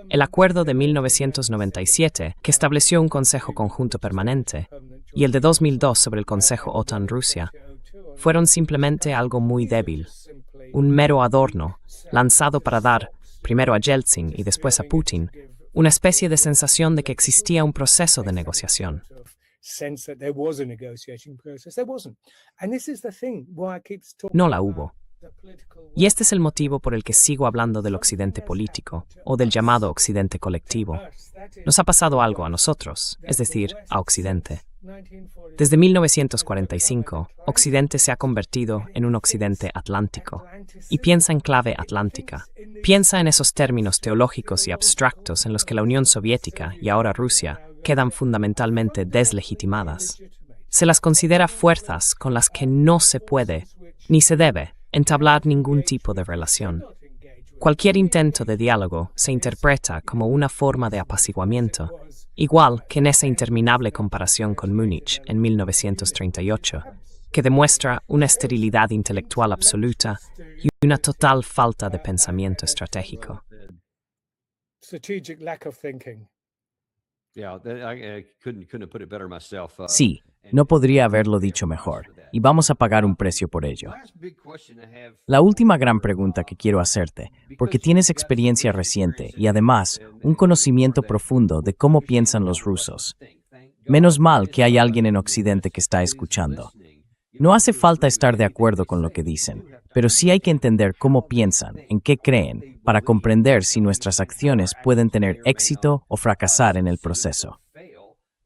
El acuerdo de 1997, que estableció un Consejo Conjunto Permanente, y el de 2002 sobre el Consejo OTAN-Rusia, fueron simplemente algo muy débil, un mero adorno, lanzado para dar, primero a Yeltsin y después a Putin, una especie de sensación de que existía un proceso de negociación. No la hubo. Y este es el motivo por el que sigo hablando del occidente político, o del llamado occidente colectivo. Nos ha pasado algo a nosotros, es decir, a Occidente. Desde 1945, Occidente se ha convertido en un occidente atlántico, y piensa en clave atlántica. Piensa en esos términos teológicos y abstractos en los que la Unión Soviética, y ahora Rusia, quedan fundamentalmente deslegitimadas. Se las considera fuerzas con las que no se puede, ni se debe, entablar ningún tipo de relación. Cualquier intento de diálogo se interpreta como una forma de apaciguamiento, igual que en esa interminable comparación con Múnich en 1938, que demuestra una esterilidad intelectual absoluta y una total falta de pensamiento estratégico. Sí, no podría haberlo dicho mejor, y vamos a pagar un precio por ello. La última gran pregunta que quiero hacerte, porque tienes experiencia reciente y además un conocimiento profundo de cómo piensan los rusos. Menos mal que hay alguien en Occidente que está escuchando. No hace falta estar de acuerdo con lo que dicen, pero sí hay que entender cómo piensan, en qué creen, para comprender si nuestras acciones pueden tener éxito o fracasar en el proceso.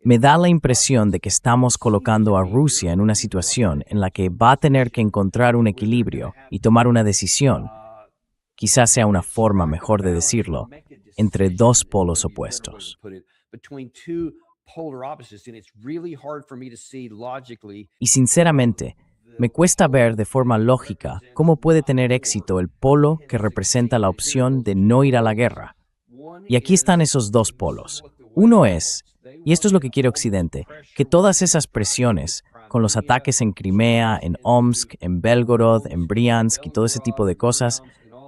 Me da la impresión de que estamos colocando a Rusia en una situación en la que va a tener que encontrar un equilibrio y tomar una decisión, quizás sea una forma mejor de decirlo, entre dos polos opuestos. Y sinceramente, me cuesta ver de forma lógica cómo puede tener éxito el polo que representa la opción de no ir a la guerra. Y aquí están esos dos polos. Uno es, Y esto es lo que quiere Occidente, que todas esas presiones, con los ataques en Crimea, en Omsk, en Belgorod, en Briansk y todo ese tipo de cosas,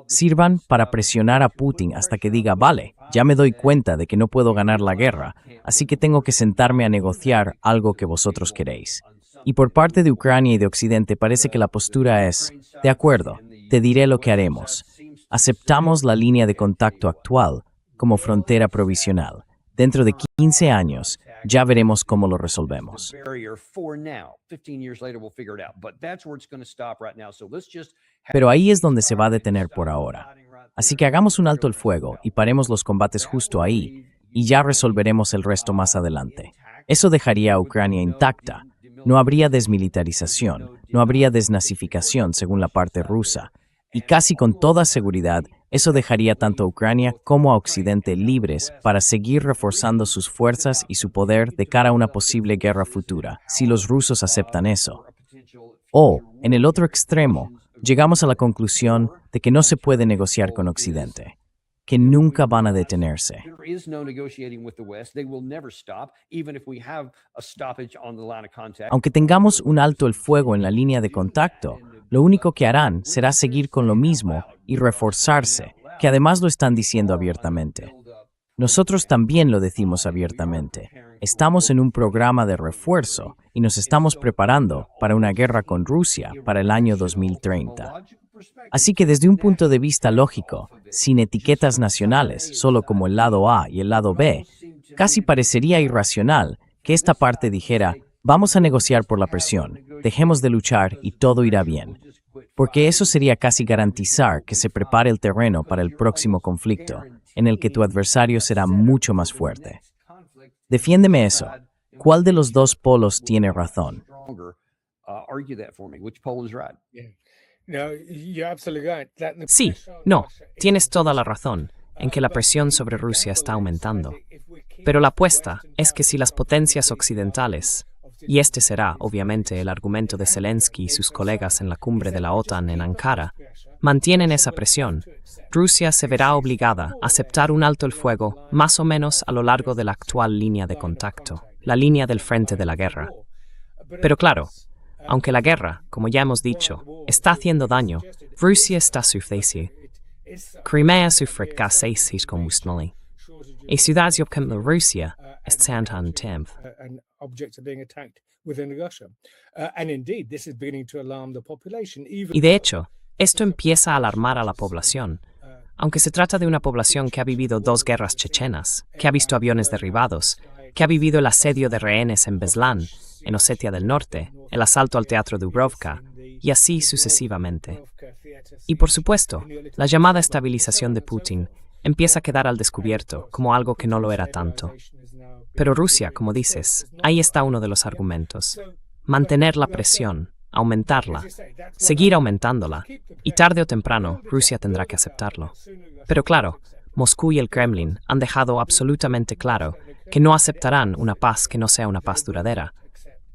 sirvan para presionar a Putin hasta que diga, vale, ya me doy cuenta de que no puedo ganar la guerra, así que tengo que sentarme a negociar algo que vosotros queréis. Y por parte de Ucrania y de Occidente parece que la postura es, de acuerdo, te diré lo que haremos. Aceptamos la línea de contacto actual como frontera provisional. Dentro de 15 años, ya veremos cómo lo resolvemos. Pero ahí es donde se va a detener por ahora. Así que hagamos un alto el fuego y paremos los combates justo ahí, y ya resolveremos el resto más adelante. Eso dejaría a Ucrania intacta. No habría desmilitarización, no habría desnazificación según la parte rusa. Y casi con toda seguridad, eso dejaría tanto a Ucrania como a Occidente libres para seguir reforzando sus fuerzas y su poder de cara a una posible guerra futura, si los rusos aceptan eso. O, en el otro extremo, llegamos a la conclusión de que no se puede negociar con Occidente, que nunca van a detenerse. Aunque tengamos un alto el fuego en la línea de contacto, lo único que harán será seguir con lo mismo y reforzarse, que además lo están diciendo abiertamente. Nosotros también lo decimos abiertamente. Estamos en un programa de refuerzo y nos estamos preparando para una guerra con Rusia para el año 2030. Así que desde un punto de vista lógico, sin etiquetas nacionales, solo como el lado A y el lado B, casi parecería irracional que esta parte dijera, vamos a negociar por la presión, dejemos de luchar y todo irá bien. Porque eso sería casi garantizar que se prepare el terreno para el próximo conflicto, en el que tu adversario será mucho más fuerte. Defiéndeme eso. ¿Cuál de los dos polos tiene razón? Sí, no, tienes toda la razón en que la presión sobre Rusia está aumentando. Pero la apuesta es que si las potencias occidentales, y este será, obviamente, el argumento de Zelensky y sus colegas en la cumbre de la OTAN en Ankara, mantienen esa presión, Rusia se verá obligada a aceptar un alto el fuego más o menos a lo largo de la actual línea de contacto, la línea del frente de la guerra. Pero claro, aunque la guerra, como ya hemos dicho, está haciendo daño, Rusia está sufriendo. Crimea sufre casi combustible. Y ciudades de Rusia están en tiempo. Y de hecho, esto empieza a alarmar a la población. Aunque se trata de una población que ha vivido 2 guerras chechenas, que ha visto aviones derribados, que ha vivido el asedio de rehenes en Beslan, en Osetia del Norte, el asalto al teatro de Dubrovka, y así sucesivamente. Y por supuesto, la llamada estabilización de Putin empieza a quedar al descubierto como algo que no lo era tanto. Pero Rusia, como dices, ahí está uno de los argumentos. Mantener la presión, aumentarla, seguir aumentándola, y tarde o temprano Rusia tendrá que aceptarlo. Pero claro, Moscú y el Kremlin han dejado absolutamente claro que no aceptarán una paz que no sea una paz duradera,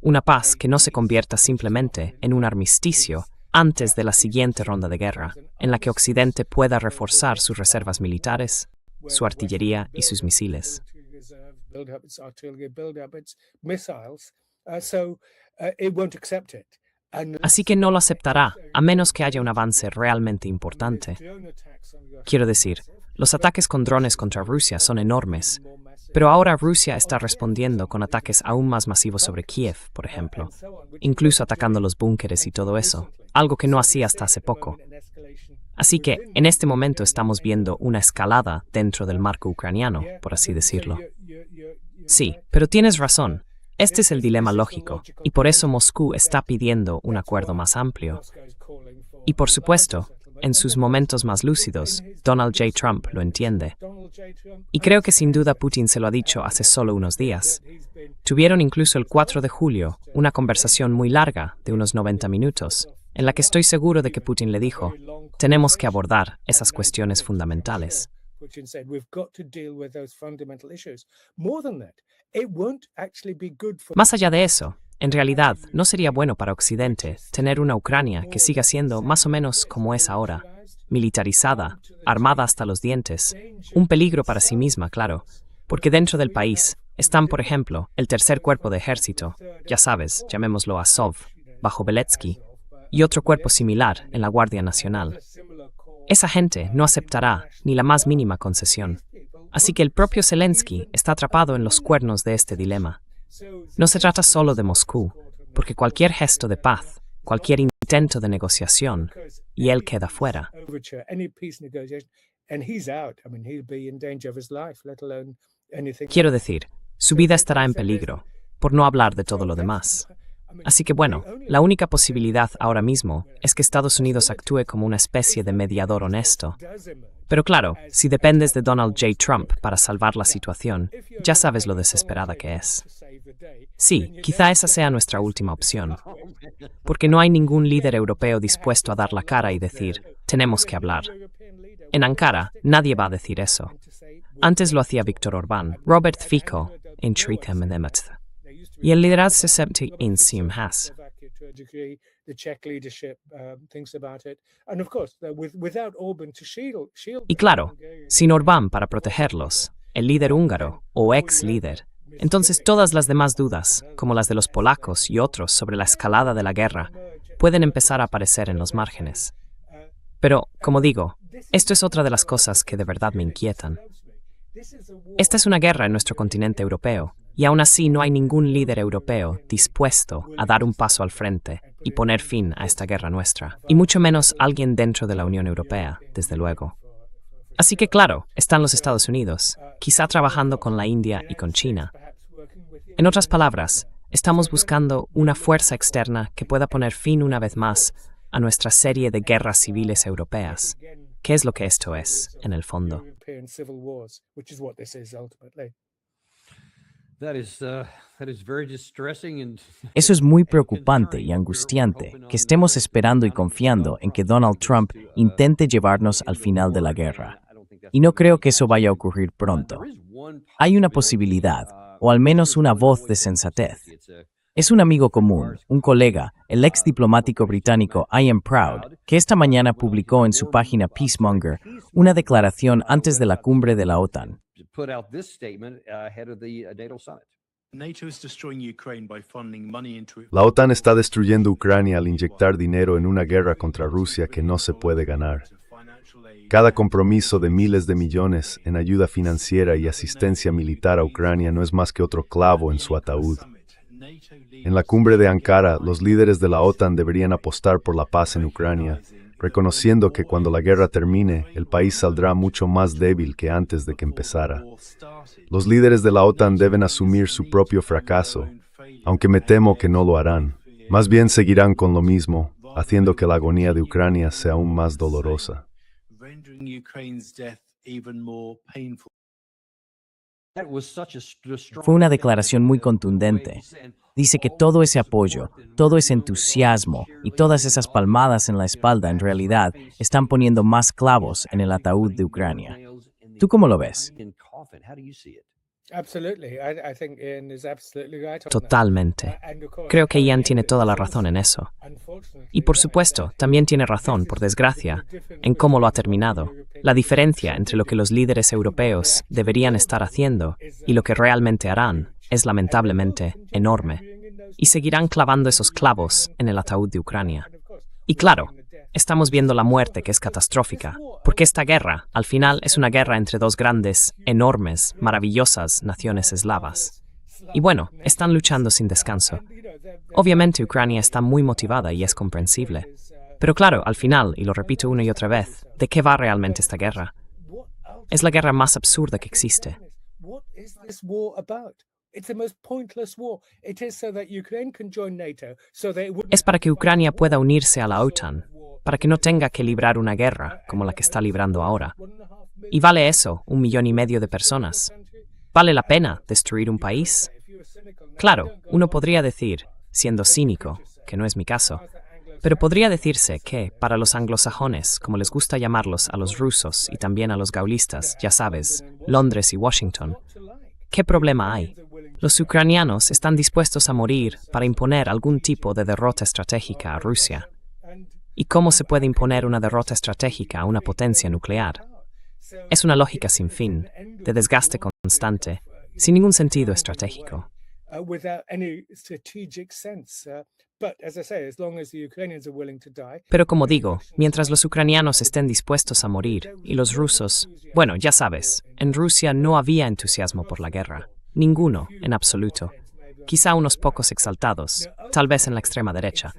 una paz que no se convierta simplemente en un armisticio antes de la siguiente ronda de guerra, en la que Occidente pueda reforzar sus reservas militares, su artillería y sus misiles. Así que no lo aceptará, a menos que haya un avance realmente importante. Quiero decir, los ataques con drones contra Rusia son enormes, pero ahora Rusia está respondiendo con ataques aún más masivos sobre Kiev, por ejemplo, incluso atacando los búnkeres y todo eso, algo que no hacía hasta hace poco. Así que, en este momento estamos viendo una escalada dentro del marco ucraniano, por así decirlo. Sí, pero tienes razón. Este es el dilema lógico, y por eso Moscú está pidiendo un acuerdo más amplio. Y por supuesto, en sus momentos más lúcidos, Donald J. Trump lo entiende. Y creo que sin duda Putin se lo ha dicho hace solo unos días. Tuvieron incluso el 4 de julio una conversación muy larga, de unos 90 minutos, en la que estoy seguro de que Putin le dijo, tenemos que abordar esas cuestiones fundamentales. Más allá de eso, en realidad, no sería bueno para Occidente tener una Ucrania que siga siendo más o menos como es ahora, militarizada, armada hasta los dientes, un peligro para sí misma, claro, porque dentro del país están, por ejemplo, el tercer cuerpo de ejército, ya sabes, llamémoslo Azov, bajo Beletsky, y otro cuerpo similar en la Guardia Nacional. Esa gente no aceptará ni la más mínima concesión. Así que el propio Zelensky está atrapado en los cuernos de este dilema. No se trata solo de Moscú, porque cualquier gesto de paz, cualquier intento de negociación, y él queda fuera. Quiero decir, su vida estará en peligro, por no hablar de todo lo demás. Así que bueno, la única posibilidad ahora mismo es que Estados Unidos actúe como una especie de mediador honesto. Pero claro, si dependes de Donald J. Trump para salvar la situación, ya sabes lo desesperada que es. Sí, quizá esa sea nuestra última opción. Porque no hay ningún líder europeo dispuesto a dar la cara y decir, tenemos que hablar. En Ankara, nadie va a decir eso. Antes lo hacía Viktor Orbán, Robert Fico, en Trichem-Nemetz. Y el liderazgo se siente en Simhas. Y claro, sin Orbán para protegerlos, el líder húngaro o ex líder, entonces todas las demás dudas, como las de los polacos y otros sobre la escalada de la guerra, pueden empezar a aparecer en los márgenes. Pero, como digo, esto es otra de las cosas que de verdad me inquietan. Esta es una guerra en nuestro continente europeo, y aún así no hay ningún líder europeo dispuesto a dar un paso al frente y poner fin a esta guerra nuestra, y mucho menos alguien dentro de la Unión Europea, desde luego. Así que claro, están los Estados Unidos, quizá trabajando con la India y con China. En otras palabras, estamos buscando una fuerza externa que pueda poner fin una vez más a nuestra serie de guerras civiles europeas. ¿Qué es lo que esto es, en el fondo? Eso es muy preocupante y angustiante, que estemos esperando y confiando en que Donald Trump intente llevarnos al final de la guerra. Y no creo que eso vaya a ocurrir pronto. Hay una posibilidad, o al menos una voz de sensatez. Es un amigo común, un colega, el ex diplomático británico Ian Proud, que esta mañana publicó en su página Peacemonger una declaración antes de la cumbre de la OTAN. La OTAN está destruyendo Ucrania al inyectar dinero en una guerra contra Rusia que no se puede ganar. Cada compromiso de miles de millones en ayuda financiera y asistencia militar a Ucrania no es más que otro clavo en su ataúd. En la cumbre de Ankara, los líderes de la OTAN deberían apostar por la paz en Ucrania, reconociendo que cuando la guerra termine, el país saldrá mucho más débil que antes de que empezara. Los líderes de la OTAN deben asumir su propio fracaso, aunque me temo que no lo harán. Más bien seguirán con lo mismo, haciendo que la agonía de Ucrania sea aún más dolorosa. Fue una declaración muy contundente. Dice que todo ese apoyo, todo ese entusiasmo y todas esas palmadas en la espalda en realidad están poniendo más clavos en el ataúd de Ucrania. ¿Tú cómo lo ves? Totalmente. Creo que Ian tiene toda la razón en eso. Y por supuesto, también tiene razón, por desgracia, en cómo lo ha terminado. La diferencia entre lo que los líderes europeos deberían estar haciendo y lo que realmente harán es lamentablemente enorme. Y seguirán clavando esos clavos en el ataúd de Ucrania. Y claro, estamos viendo la muerte que es catastrófica, porque esta guerra, al final, es una guerra entre dos grandes, enormes, maravillosas naciones eslavas. Y bueno, están luchando sin descanso. Obviamente Ucrania está muy motivada y es comprensible. Pero claro, al final, y lo repito una y otra vez, ¿de qué va realmente esta guerra? Es la guerra más absurda que existe. Es para que Ucrania pueda unirse a la OTAN, para que no tenga que librar una guerra como la que está librando ahora. ¿Y vale eso, 1,5 millones de personas? ¿Vale la pena destruir un país? Claro, uno podría decir, siendo cínico, que no es mi caso, pero podría decirse que, para los anglosajones, como les gusta llamarlos a los rusos y también a los gaullistas, ya sabes, Londres y Washington, ¿qué problema hay? Los ucranianos están dispuestos a morir para imponer algún tipo de derrota estratégica a Rusia. ¿Y cómo se puede imponer una derrota estratégica a una potencia nuclear? Es una lógica sin fin, de desgaste constante, sin ningún sentido estratégico. without any strategic sense. But as I say, as long as the Ukrainians are willing to die, Pero como digo, mientras los ucranianos estén dispuestos a morir y los rusos, bueno, ya sabes, en Rusia no había entusiasmo por la guerra. Ninguno, en absoluto. Quizá unos pocos exaltados, tal vez en la extrema derecha.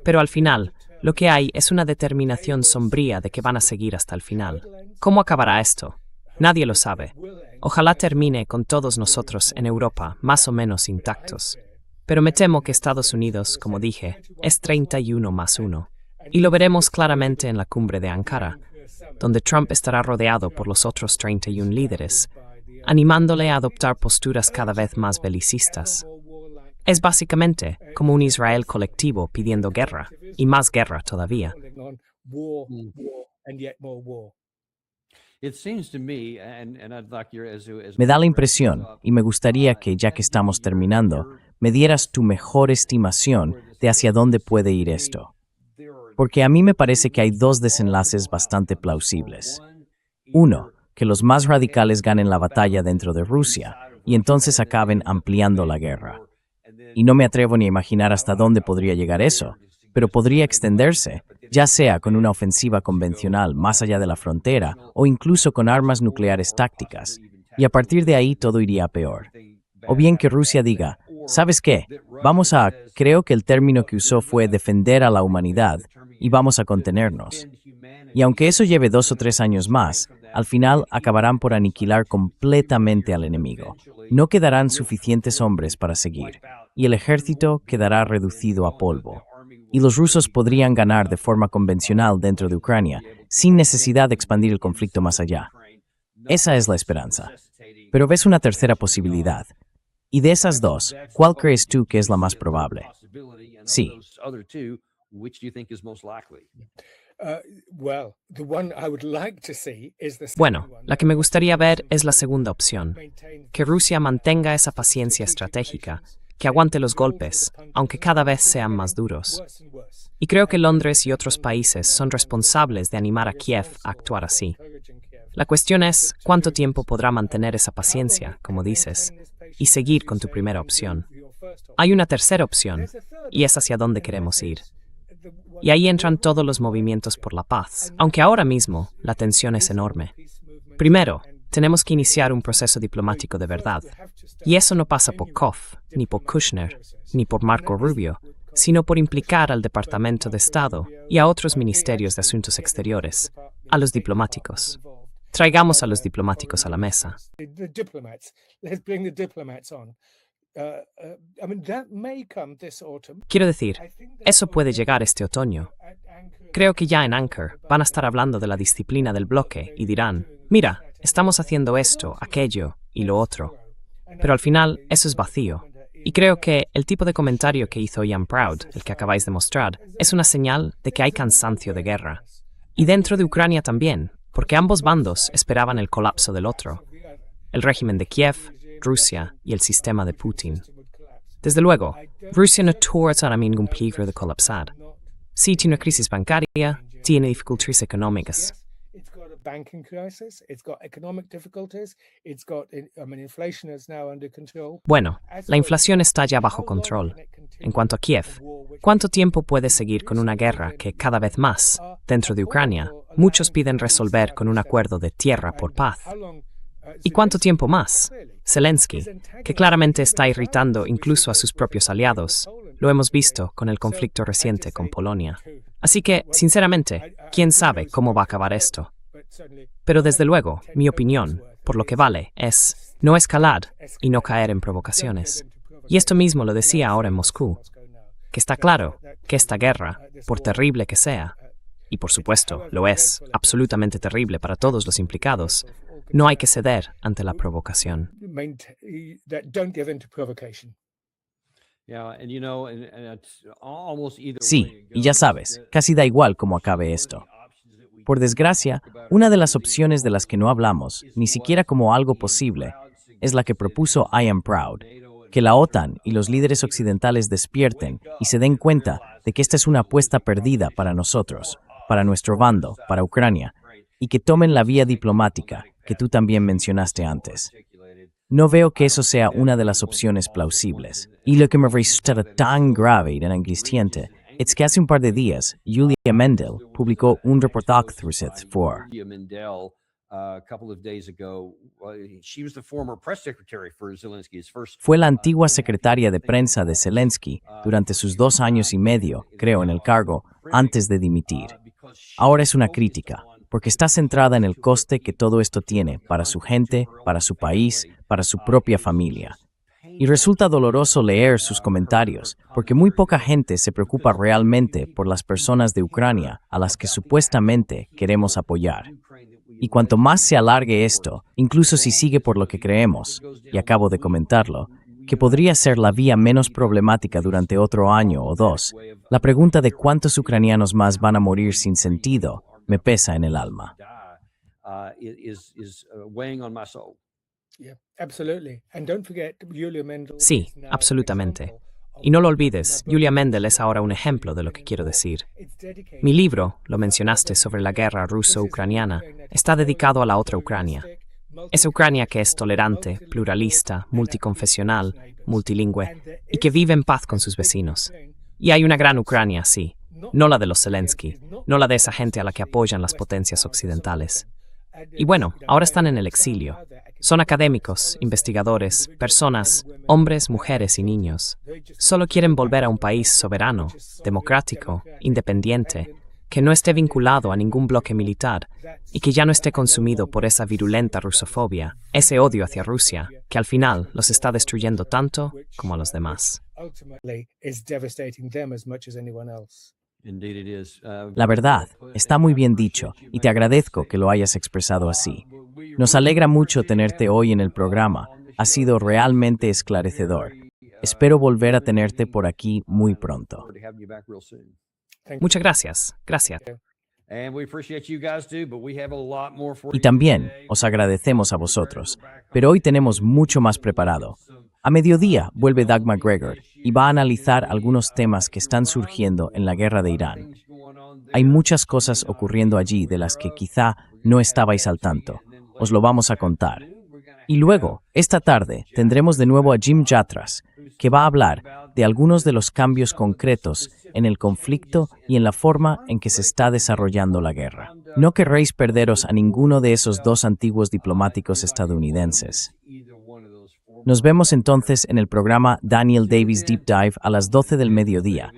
Pero al final, lo que hay es una determinación sombría de que van a seguir hasta el final. ¿Cómo acabará esto? Nadie lo sabe. Ojalá termine con todos nosotros en Europa más o menos intactos. Pero me temo que Estados Unidos, como dije, es 31+1. Y lo veremos claramente en la cumbre de Ankara, donde Trump estará rodeado por los otros 31 líderes, animándole a adoptar posturas cada vez más belicistas. Es básicamente como un Israel colectivo pidiendo guerra, y más guerra todavía. calling on war, war, and yet more war. It seems to me, and I'd like your as Me da la impresión, y me gustaría que, ya que estamos terminando, me dieras tu mejor estimación de hacia dónde puede ir esto. Porque a mí me parece que hay dos desenlaces bastante plausibles. Uno, que los más radicales ganen la batalla dentro de Rusia y entonces acaben ampliando la guerra. Y no me atrevo ni a imaginar hasta dónde podría llegar eso, pero podría extenderse, ya sea con una ofensiva convencional más allá de la frontera o incluso con armas nucleares tácticas, y a partir de ahí todo iría a peor. O bien que Rusia diga, ¿sabes qué? Creo que el término que usó fue defender a la humanidad, y vamos a contenernos. Y aunque eso lleve 2 o 3 años más, al final acabarán por aniquilar completamente al enemigo. No quedarán suficientes hombres para seguir, y el ejército quedará reducido a polvo. Y los rusos podrían ganar de forma convencional dentro de Ucrania, sin necesidad de expandir el conflicto más allá. Esa es la esperanza. Pero ves una tercera posibilidad. Y de esas dos, ¿cuál crees tú que es la más probable? Sí. Well, the one I would like to see is the second Bueno, one. la que me gustaría ver es la segunda opción, que Rusia mantenga esa paciencia estratégica, que aguante los golpes, aunque cada vez sean más duros. Worse and worse. Y creo que Londres y otros países son responsables de animar a Kiev a actuar así. La cuestión es, ¿cuánto tiempo podrá mantener esa paciencia, como dices, y seguir con tu primera opción? Hay una tercera opción, y es hacia dónde queremos ir. Y ahí entran todos los movimientos por la paz, aunque ahora mismo la tensión es enorme. Primero, tenemos que iniciar un proceso diplomático de verdad. Y eso no pasa por Koch, ni por Kushner, ni por Marco Rubio, sino por implicar al Departamento de Estado y a otros ministerios de Asuntos Exteriores, a los diplomáticos. Traigamos a los diplomáticos a la mesa. The diplomats. Let's bring the diplomats on. I mean, that may come this autumn. Quiero decir, eso puede llegar este otoño. At Anchor, Creo que ya en Anchor van a estar hablando de la disciplina del bloque y dirán, mira, estamos haciendo esto, aquello y lo otro. Pero al final, eso es vacío. Y creo que el tipo de comentario que hizo Ian Proud, el que acabáis de mostrar, es una señal de que hay cansancio de guerra. Y dentro de Ucrania también, porque ambos bandos esperaban el colapso del otro. El régimen de Kiev, Rusia y el sistema de Putin. Desde luego, Rusia no tuvo ahora ningún peligro de colapsar. Sí tiene una crisis bancaria, tiene dificultades económicas. it's got a banking crisis. It's got economic difficulties. It's got, inflation is now under control. Bueno, la inflación está ya bajo control. En cuanto a Kiev, ¿cuánto tiempo puede seguir con una guerra que cada vez más, dentro de Ucrania, muchos piden resolver con un acuerdo de tierra por paz? ¿Y cuánto tiempo más? Zelensky, que claramente está irritando incluso a sus propios aliados, lo hemos visto con el conflicto reciente con Polonia. Así que, sinceramente, ¿quién sabe cómo va a acabar esto? Pero desde luego, mi opinión, por lo que vale, es no escalar y no caer en provocaciones. Y esto mismo lo decía ahora en Moscú, que está claro que esta guerra, por terrible que sea, y por supuesto lo es, absolutamente terrible para todos los implicados, no hay que ceder ante la provocación. Don't give in to provocation. Sí, y ya sabes, casi da igual cómo acabe esto. Por desgracia, una de las opciones de las que no hablamos, ni siquiera como algo posible, es la que propuso Ian Proud, que la OTAN y los líderes occidentales despierten y se den cuenta de que esta es una apuesta perdida para nosotros, para nuestro bando, para Ucrania, y que tomen la vía diplomática que tú también mencionaste antes. No veo que eso sea una de las opciones plausibles. Y lo que me resulta tan grave y angustiante es que hace un par de días, Julia Mendel publicó un reportaje for Julia Mendel, a couple of days ago, she was the former press secretary for Zelensky, his first. Fue la antigua secretaria de prensa de Zelensky durante sus 2 años y medio, creo, en el cargo, antes de dimitir. Ahora es una crítica, porque está centrada en el coste que todo esto tiene para su gente, para su país, para su propia familia. Y resulta doloroso leer sus comentarios, porque muy poca gente se preocupa realmente por las personas de Ucrania a las que supuestamente queremos apoyar. Y cuanto más se alargue esto, incluso si sigue por lo que creemos, y acabo de comentarlo, que podría ser la vía menos problemática durante otro año o 2, la pregunta de cuántos ucranianos más van a morir sin sentido me pesa en el alma. Weighing on my soul. Yeah, absolutely. And don't forget, Julia Mendel Sí, is now an absolutamente. example of Y no lo olvides, Julia Mendel es ahora un ejemplo de lo que quiero decir. it's dedicated Mi libro, lo mencionaste, sobre la guerra ruso-ucraniana, está dedicado a la otra Ucrania. Esa Ucrania que es tolerante, pluralista, multiconfesional, multilingüe y que vive en paz con sus vecinos. Y hay una gran Ucrania, sí, no la de los Zelensky, no la de esa gente a la que apoyan las potencias occidentales. Y bueno, ahora están en el exilio. Son académicos, investigadores, personas, hombres, mujeres y niños. Solo quieren volver a un país soberano, democrático, independiente, que no esté vinculado a ningún bloque militar y que ya no esté consumido por esa virulenta rusofobia, ese odio hacia Rusia, que al final los está destruyendo tanto como a los demás. ultimately is devastating them as much as anyone else. Indeed it is. La verdad, está muy bien dicho, y te agradezco que lo hayas expresado así. Nos alegra mucho tenerte hoy en el programa. Ha sido realmente esclarecedor. Espero volver a tenerte por aquí muy pronto. To have you back real soon. Muchas gracias, gracias. And we appreciate you guys too, but we have a lot more for Y you también today. os agradecemos a vosotros, pero hoy tenemos mucho más preparado. A mediodía vuelve Doug McGregor y va a analizar algunos temas que están surgiendo en la guerra de Irán. Hay muchas cosas ocurriendo allí de las que quizá no estabais al tanto. Os lo vamos a contar. Y luego, esta tarde, tendremos de nuevo a Jim Jatras, que va a hablar de algunos de los cambios concretos en el conflicto y en la forma en que se está desarrollando la guerra. No querréis perderos a ninguno de esos 2 antiguos diplomáticos estadounidenses. Nos vemos entonces en el programa Daniel Davis Deep Dive a las 12 del mediodía.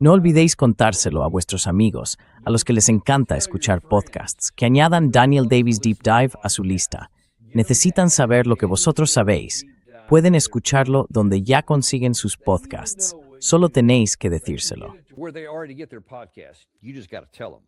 No olvidéis contárselo a vuestros amigos, a los que les encanta escuchar podcasts, que añadan Daniel Davis Deep Dive a su lista. Necesitan saber lo que vosotros sabéis. Pueden escucharlo donde ya consiguen sus podcasts. Solo tenéis que decírselo. Where they already get their podcast. You just got to tell them.